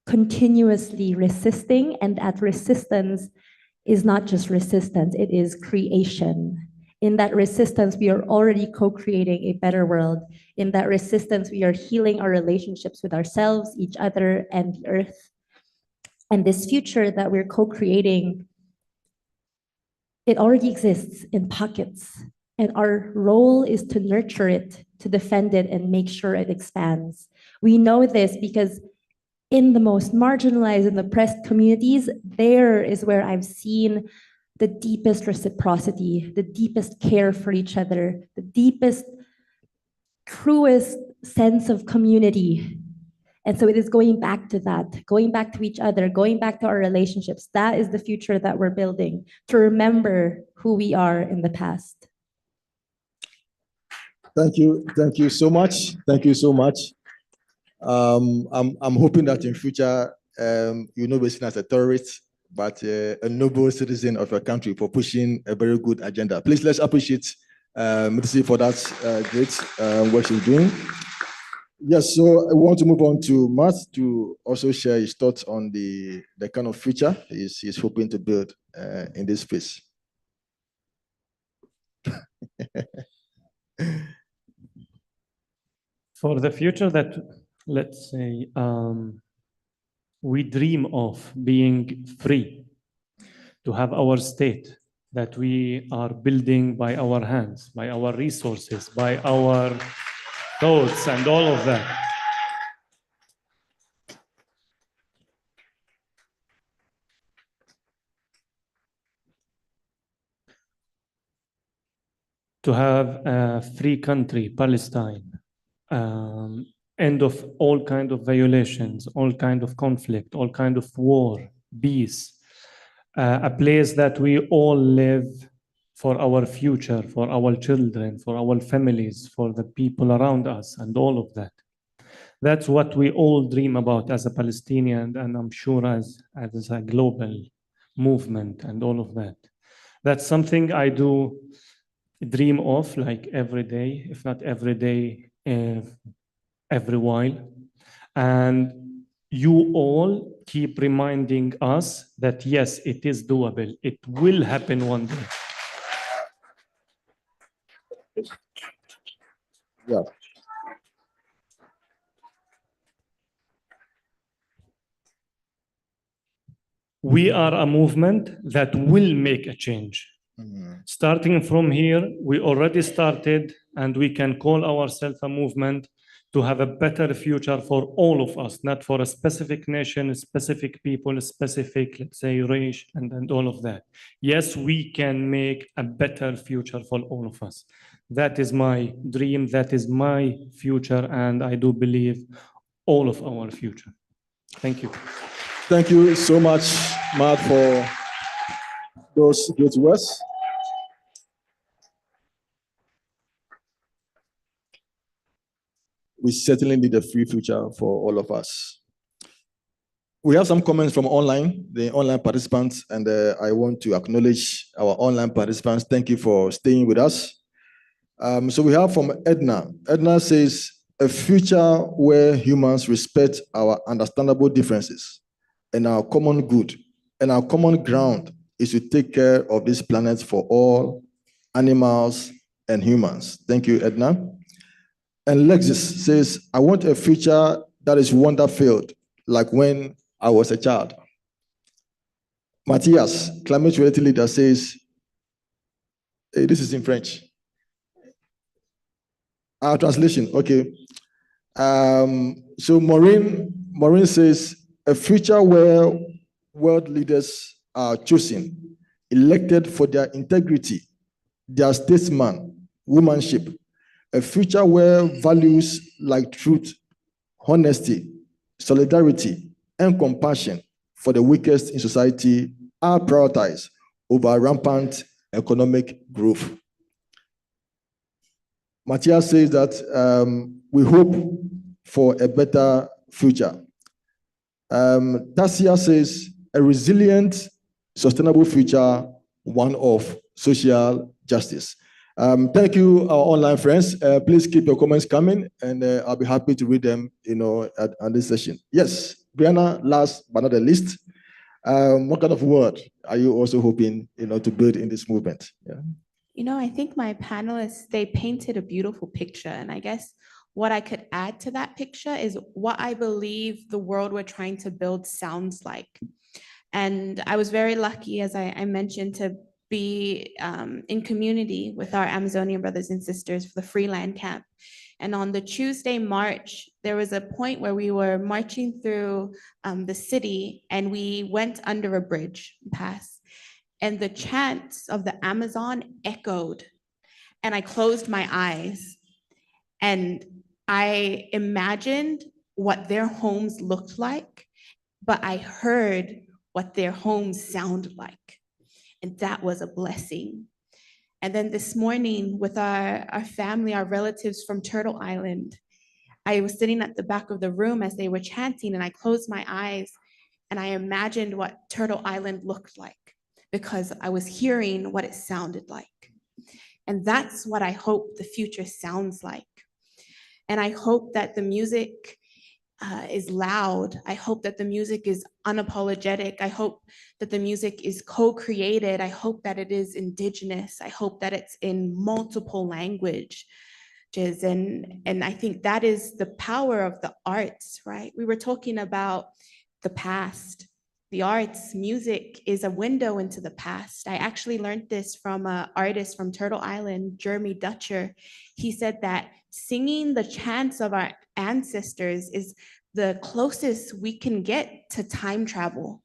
continuously resisting, and that resistance is not just resistance, it is creation. In that resistance, we are already co-creating a better world. In that resistance, we are healing our relationships with ourselves, each other, and the earth. And this future that we're co-creating, it already exists in pockets. And our role is to nurture it, to defend it, and make sure it expands. We know this because in the most marginalized and oppressed communities, there is where I've seen the deepest reciprocity, the deepest care for each other, the deepest, truest sense of community. And so it is going back to that, going back to each other, going back to our relationships. That is the future that we're building, to remember who we are in the past. Thank you so much. Thank you so much. I'm hoping that in future you'll not be seen as a terrorist, but a noble citizen of your country for pushing a very good agenda. Please let's appreciate Mitzi for that great work she's doing. Yes, so I want to move on to Matt to also share his thoughts on the kind of future he's hoping to build in this space. For the future that, let's say, we dream of being free, to have our state that we are building by our hands, by our resources, by our thoughts and all of that. To have a free country, Palestine, end of all kind of violations, all kind of conflict, all kind of war, peace, a place that we all live for our future, for our children, for our families, for the people around us, and all of that. That's what we all dream about as a Palestinian, and I'm sure as a global movement and all of that. That's something I do dream of, like every day, if not every day, every while. And you all keep reminding us that yes, it is doable. It will happen one day. Yeah. We are a movement that will make a change. Starting from here, we already started, and we can call ourselves a movement to have a better future for all of us, not for a specific nation, specific people, specific, let's say, race, and all of that. Yes, we can make a better future for all of us. That is my dream, that is my future, and I do believe all of our future. Thank you. Thank you so much, Matt, for those great words. We certainly need a free future for all of us. We have some comments from the online participants, and I want to acknowledge our online participants. Thank you for staying with us. So we have from Edna. Edna says, a future where humans respect our understandable differences and our common good and our common ground is to take care of this planet for all animals and humans. Thank you, Edna. And Lexis says, I want a future that is wonder-filled, like when I was a child. Matthias, climate-related leader, says, hey, this is in French. Our translation, okay. So Maureen says, a future where world leaders are chosen, elected for their integrity, their statesmanship, a future where values like truth, honesty, solidarity, and compassion for the weakest in society are prioritized over rampant economic growth. Matthias says that we hope for a better future. Tasia says, a resilient, sustainable future, one of social justice. Thank you, our online friends. Please keep your comments coming, and I'll be happy to read them, at this session. Yes, Brianna, last but not the least, what kind of word are you also hoping, to build in this movement? Yeah. I think my panelists, they painted a beautiful picture, and I guess what I could add to that picture is what I believe the world we're trying to build sounds like. And I was very lucky, as I mentioned, to be in community with our Amazonian brothers and sisters for the Free Land Camp. And on the Tuesday march, there was a point where we were marching through the city, and we went under a bridge pass. and the chants of the Amazon echoed. And I closed my eyes and I imagined what their homes looked like, but I heard what their homes sounded like. And that was a blessing. And then this morning with our family, our relatives from Turtle Island, I was sitting at the back of the room as they were chanting, and I closed my eyes and I imagined what Turtle Island looked like because I was hearing what it sounded like. And that's what I hope the future sounds like. And I hope that the music is loud. I hope that the music is unapologetic. I hope that the music is co-created. I hope that it is indigenous. I hope that it's in multiple languages. And I think that is the power of the arts, right? We were talking about the past. The arts, music is a window into the past. I actually learned this from an artist from Turtle Island, Jeremy Dutcher. He said that singing the chants of our ancestors is the closest we can get to time travel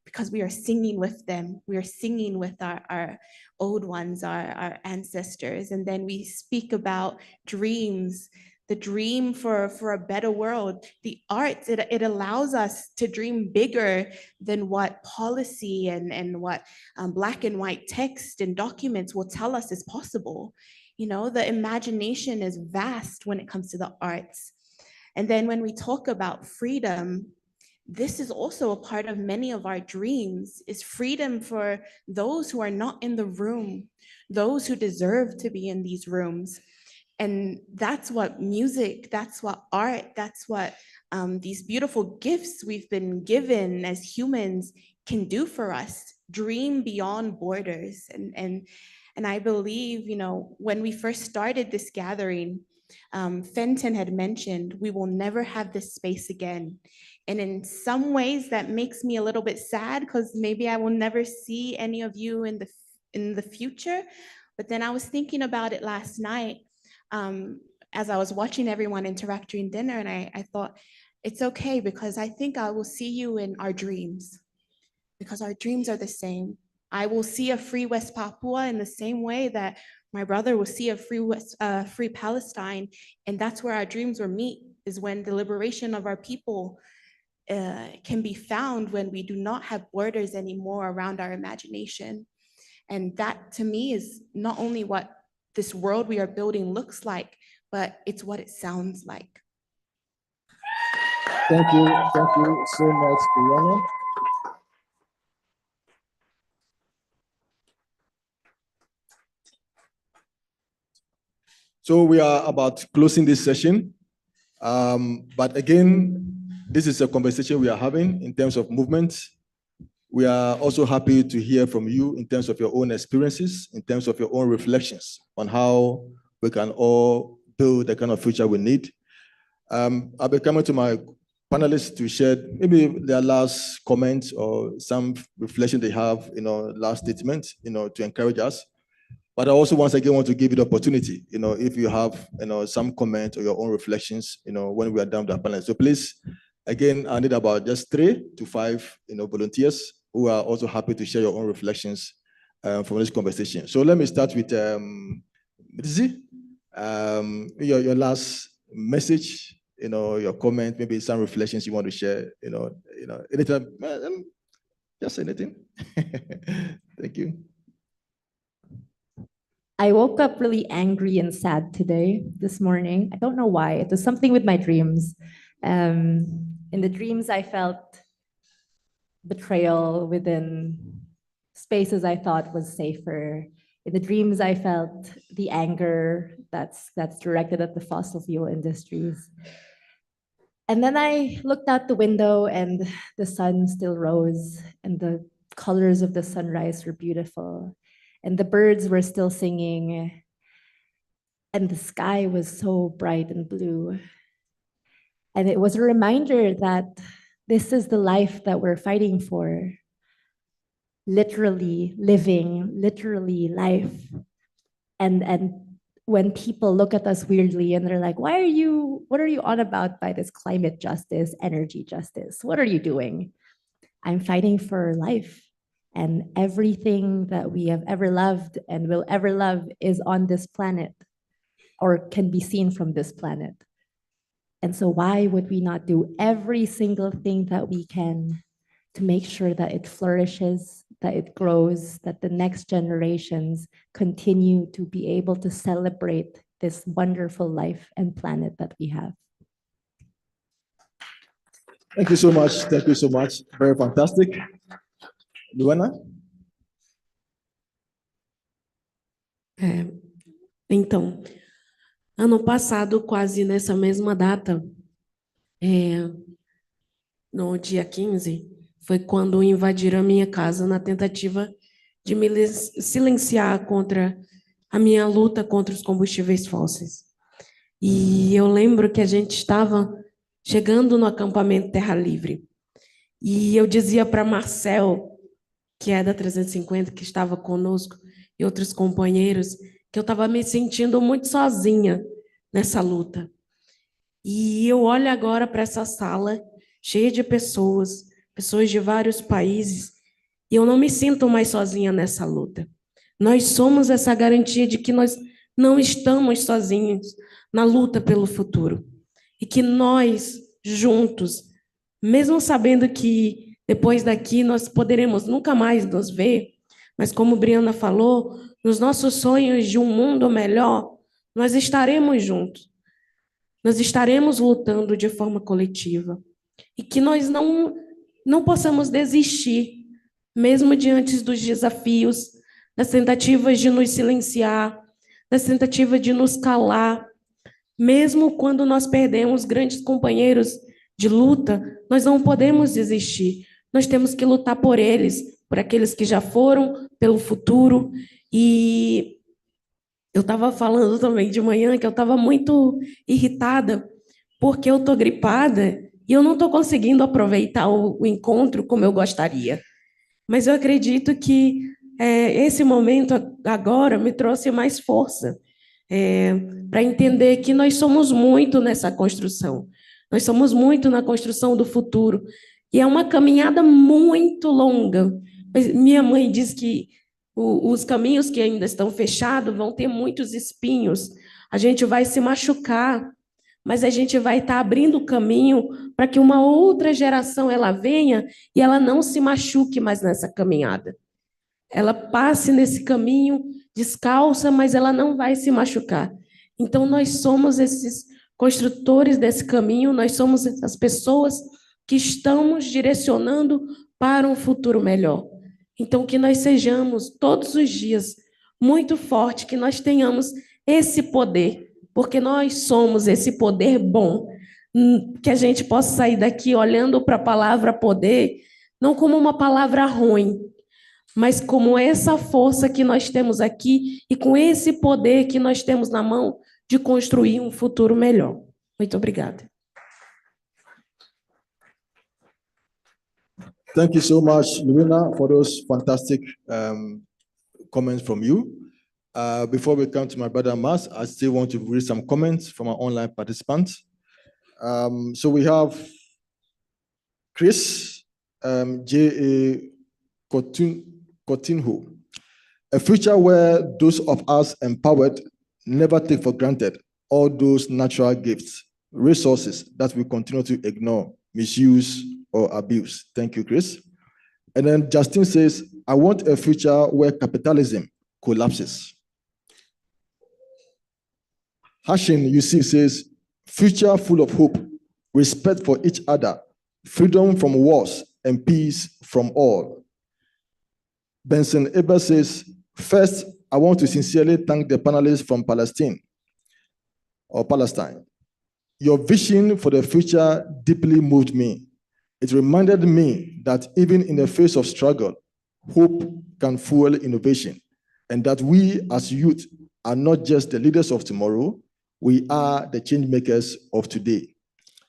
because we are singing with them. We are singing with our old ones, our ancestors. And then we speak about dreams, the dream for a better world. The arts, it allows us to dream bigger than what policy and what black and white text and documents will tell us is possible. You know, the imagination is vast when it comes to the arts. And then when we talk about freedom, this is also a part of many of our dreams, is freedom for those who are not in the room, those who deserve to be in these rooms. And that's what music, that's what art, that's what these beautiful gifts we've been given as humans can do for us, dream beyond borders. And I believe, you know, when we first started this gathering, Fenton had mentioned, we will never have this space again. And in some ways that makes me a little bit sad because maybe I will never see any of you in the future. But then I was thinking about it last night as I was watching everyone interact during dinner, and I thought, it's okay because I think I will see you in our dreams because our dreams are the same. I will see a free West Papua in the same way that my brother will see a free Palestine, and that's where our dreams will meet, is when the liberation of our people can be found when we do not have borders anymore around our imagination. And that to me is not only what this world we are building looks like, but it's what it sounds like. Thank you so much, Brianna. So we are about closing this session. But again, this is a conversation we are having in terms of movement. We are also happy to hear from you in terms of your own experiences, in terms of your own reflections on how we can all build the kind of future we need. I'll be coming to my panelists to share maybe their last comments or some reflection they have, last statement, to encourage us. But I also once again want to give you the opportunity, if you have, some comment or your own reflections, when we are done with our panel. So please, again, I need about just 3 to 5, volunteers who are also happy to share your own reflections from this conversation. So let me start with Rizzi, your last message, your comment, maybe some reflections you want to share, anytime, just anything. Thank you. I woke up really angry and sad this morning. I don't know why. It was something with my dreams. In the dreams, I felt betrayal within spaces I thought was safer. In the dreams, I felt the anger that's directed at the fossil fuel industries. And then I looked out the window and the sun still rose and the colors of the sunrise were beautiful. And the birds were still singing, and the sky was so bright and blue. And it was a reminder that this is the life that we're fighting for. Literally living, literally life. And when people look at us weirdly and they're like, what are you on about by this climate justice, energy justice? What are you doing? I'm fighting for life. And everything that we have ever loved and will ever love is on this planet or can be seen from this planet. And so why would we not do every single thing that we can to make sure that it flourishes, that it grows, that the next generations continue to be able to celebrate this wonderful life and planet that we have? Thank you so much. Thank you so much. Very fantastic. Luana? Então, ano passado, quase nessa mesma data, no dia 15, foi quando invadiram a minha casa na tentativa de me silenciar contra a minha luta contra os combustíveis fósseis. E eu lembro que a gente estava chegando no acampamento Terra Livre. E eu dizia para Marcel, que é da 350, que estava conosco, e outros companheiros, que eu estava me sentindo muito sozinha nessa luta. E eu olho agora para essa sala, cheia de pessoas, pessoas de vários países, e eu não me sinto mais sozinha nessa luta. Nós somos essa garantia de que nós não estamos sozinhos na luta pelo futuro. E que nós, juntos, mesmo sabendo que depois daqui nós poderemos nunca mais nos ver, mas como Briana falou, nos nossos sonhos de um mundo melhor, nós estaremos juntos. Nós estaremos lutando de forma coletiva. E que nós não possamos desistir, mesmo diante dos desafios, das tentativas de nos silenciar, das tentativas de nos calar. Mesmo quando nós perdemos grandes companheiros de luta, nós não podemos desistir. Nós temos que lutar por eles, por aqueles que já foram, pelo futuro. E eu estava falando também de manhã que eu estava muito irritada, porque eu estou gripada e eu não estou conseguindo aproveitar o encontro como eu gostaria. Mas eu acredito que esse momento agora me trouxe mais força para entender que nós somos muito nessa construção. Nós somos muito na construção do futuro. E é uma caminhada muito longa. Minha mãe diz que os caminhos que ainda estão fechados vão ter muitos espinhos. A gente vai se machucar, mas a gente vai estar abrindo o caminho para que uma outra geração ela venha e ela não se machuque mais nessa caminhada. Ela passe nesse caminho descalça, mas ela não vai se machucar. Então, nós somos esses construtores desse caminho, nós somos essas pessoas que estamos direcionando para um futuro melhor. Então, que nós sejamos todos os dias muito fortes, que nós tenhamos esse poder, porque nós somos esse poder bom, que a gente possa sair daqui olhando para a palavra poder, não como uma palavra ruim, mas como essa força que nós temos aqui e com esse poder que nós temos na mão de construir um futuro melhor. Muito obrigada. Thank you so much, Luana, for those fantastic comments from you. Before we come to my brother Mas, I still want to read some comments from our online participants. So we have Chris, J.A. Coutinho. A future where those of us empowered never take for granted all those natural gifts, resources that we continue to ignore, misuse, or abuse. Thank you, Chris. And then Justin says, I want a future where capitalism collapses. Hashin Yusuf says, future full of hope, respect for each other, freedom from wars, and peace from all. Benson Eber says, first, I want to sincerely thank the panelists from Palestine. Your vision for the future deeply moved me. It reminded me that even in the face of struggle, hope can fuel innovation, and that we as youth are not just the leaders of tomorrow, we are the change makers of today.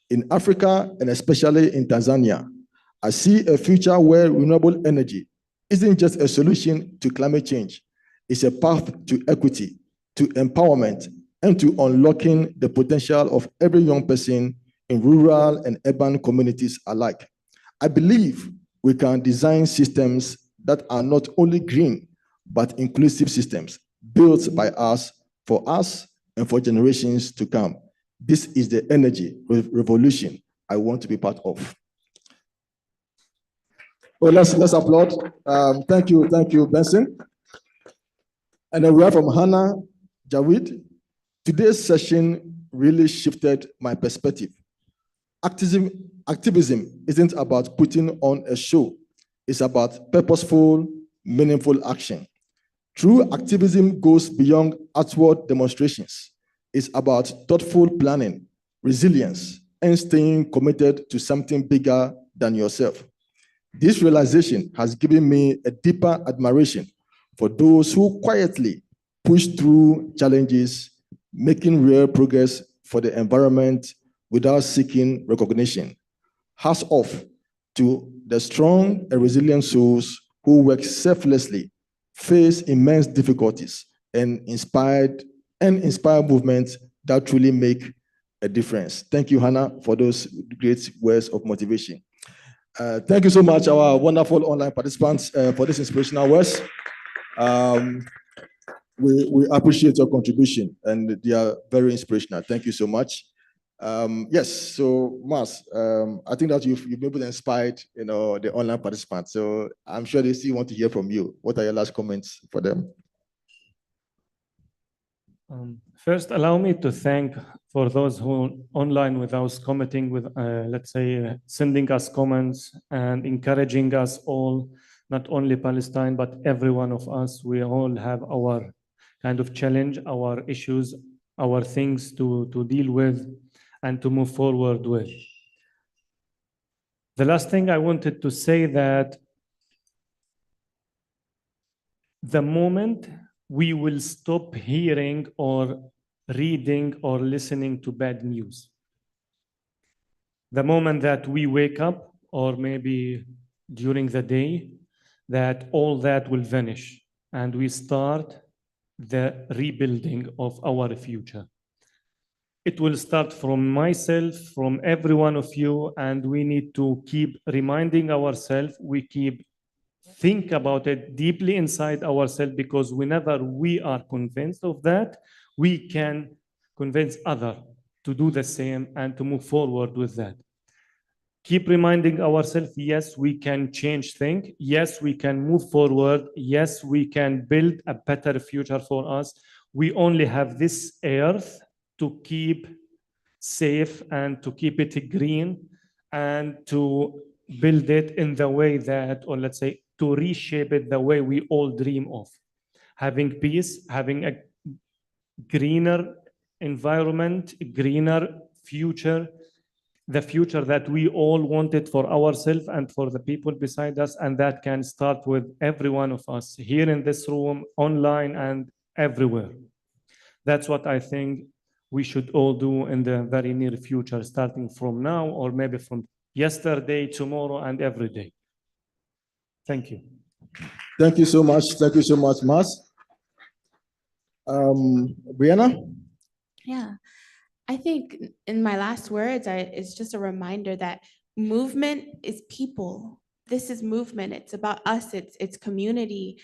In Africa, and especially in Tanzania, I see a future where renewable energy isn't just a solution to climate change. It's a path to equity, to empowerment, and to unlocking the potential of every young person in rural and urban communities alike. I believe we can design systems that are not only green, but inclusive systems built by us, for us, and for generations to come. This is the energy revolution I want to be part of. Well, let's applaud. Thank you, Benson. And then we are from Hannah Javid. Today's session really shifted my perspective. Activism isn't about putting on a show. It's about purposeful, meaningful action. True activism goes beyond outward demonstrations. It's about thoughtful planning, resilience, and staying committed to something bigger than yourself. This realization has given me a deeper admiration for those who quietly push through challenges, making real progress for the environment without seeking recognition. Hats off to the strong and resilient souls who work selflessly, face immense difficulties, and inspire movements that truly make a difference. Thank you, Hannah, for those great words of motivation. Thank you so much, our wonderful online participants, for this inspirational words. We appreciate your contribution, and they are very inspirational. Thank you so much. Yes, so Mas, I think that you've been able to inspire, the online participants. So I'm sure they still want to hear from you. What are your last comments for them? First, allow me to thank for those who online with us commenting with, let's say, sending us comments and encouraging us all, not only Palestine, but every one of us. We all have our kind of challenge, our issues, our things to deal with and to move forward with. The last thing I wanted to say that the moment we will stop hearing or reading or listening to bad news, the moment that we wake up or maybe during the day, that all that will vanish and we start the rebuilding of our future. It will start from myself, from every one of you, and we need to keep reminding ourselves, we keep think about it deeply inside ourselves, because whenever we are convinced of that, we can convince others to do the same and to move forward with that. Keep reminding ourselves, yes, we can change things. Yes, we can move forward. Yes, we can build a better future for us. We only have this earth to keep safe and to keep it green and to build it in the way that, or let's say, to reshape it the way we all dream of. Having peace, having a greener environment, greener future, the future that we all wanted for ourselves and for the people beside us, and that can start with every one of us here in this room, online, and everywhere. That's what I think we should all do in the very near future, starting from now or maybe from yesterday, tomorrow, and every day. Thank you. Thank you so much. Thank you so much, Mas. Brianna? Yeah, I think in my last words, it's just a reminder that movement is people. This is movement. It's about us. It's community.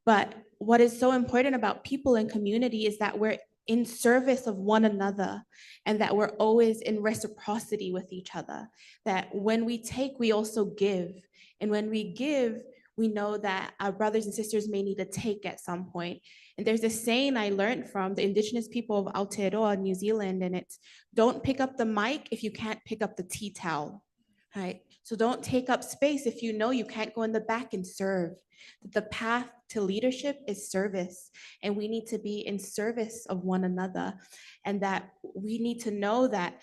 But what is so important about people and community is that we're in service of one another and that we're always in reciprocity with each other. That when we take, we also give. And when we give, we know that our brothers and sisters may need to take at some point. And there's this saying I learned from the indigenous people of Aotearoa, New Zealand, and it's, don't pick up the mic if you can't pick up the tea towel, right? So don't take up space if you know you can't go in the back and serve. The path to leadership is service, and we need to be in service of one another, and that we need to know that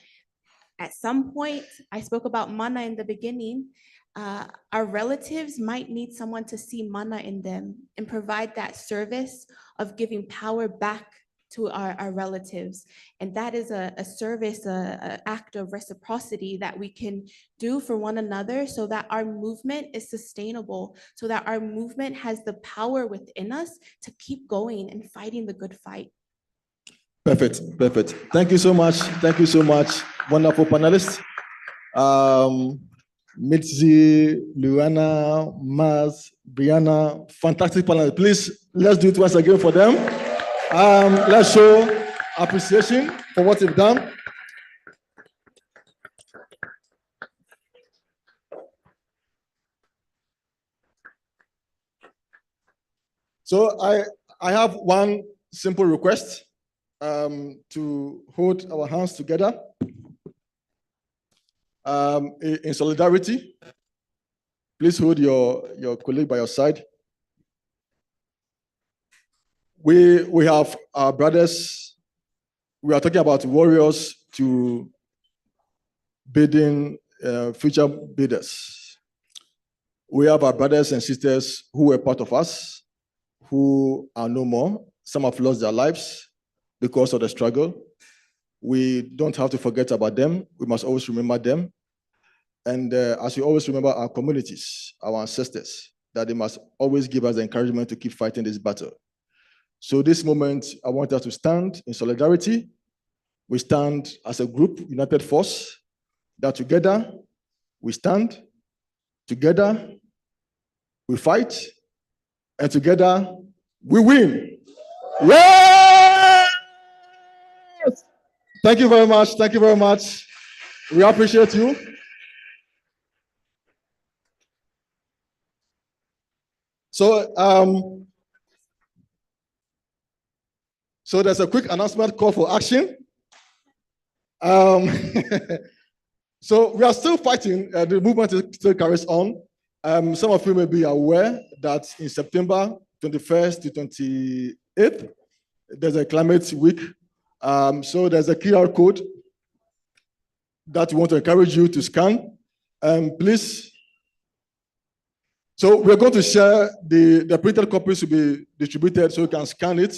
at some point, I spoke about mana in the beginning, our relatives might need someone to see mana in them and provide that service of giving power back to our relatives. And that is a service, an act of reciprocity that we can do for one another so that our movement is sustainable, so that our movement has the power within us to keep going and fighting the good fight. Perfect, perfect. Thank you so much. Thank you so much, wonderful panelists. Mitzi, Luana, Maz, Brianna, fantastic panel. Please, let's do it once again for them. Let's show appreciation for what they've done. So I have one simple request to hold our hands together in solidarity. Please hold your colleague by your side. We have our brothers. We are talking about warriors to bidding future bidders. We have our brothers and sisters who were part of us, who are no more. Some have lost their lives because of the struggle. We don't have to forget about them. We must always remember them. And as we always remember our communities, our ancestors, that they must always give us the encouragement to keep fighting this battle. So this moment, I want us to stand in solidarity. We stand as a group, united force, that together we stand, together we fight, and together we win. Yes! Thank you very much. Thank you very much. We appreciate you. So, so there's a quick announcement call for action. So we are still fighting. The movement still carries on. Some of you may be aware that in September 21st to 28th, there's a climate week. So there's a QR code that we want to encourage you to scan. Please. So we're going to share the printed copies to be distributed so you can scan it.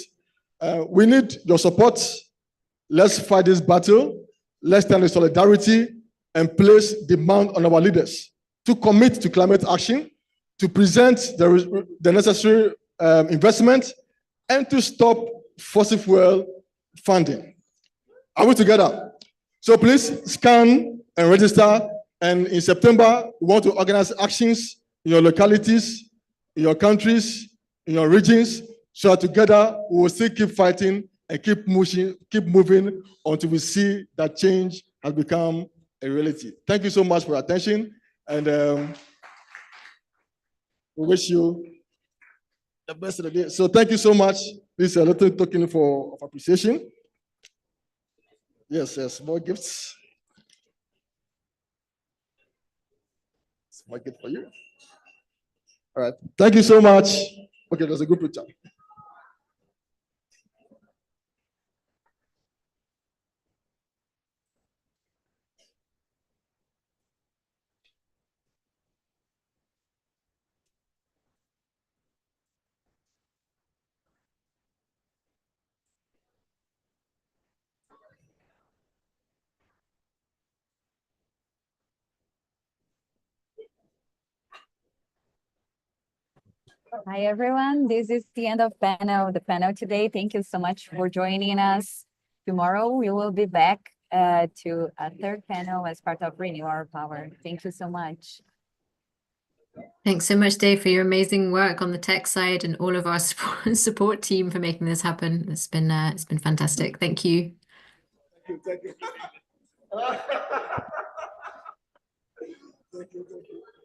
We need your support. Let's fight this battle. Let's stand in solidarity and place demand on our leaders to commit to climate action, to present the necessary investment, and to stop fossil fuel funding. Are we together? So please scan and register. And in September, we want to organize actions in your localities, in your countries, in your regions, so that together we will still keep fighting and keep moving until we see that change has become a reality. Thank you so much for your attention, and we wish you the best of the day. So thank you so much. This is a little token of appreciation. Yes, more gifts. Small gift for you. All right, thank you so much. Okay, there's a group picture. Hi, everyone. This is the end of the panel today. Thank you so much for joining us. Tomorrow, we will be back to a third panel as part of Renew Our Power. Thank you so much. Thanks so much, Dave, for your amazing work on the tech side and all of our support team for making this happen. It's been fantastic. Thank you. Thank you. Thank you.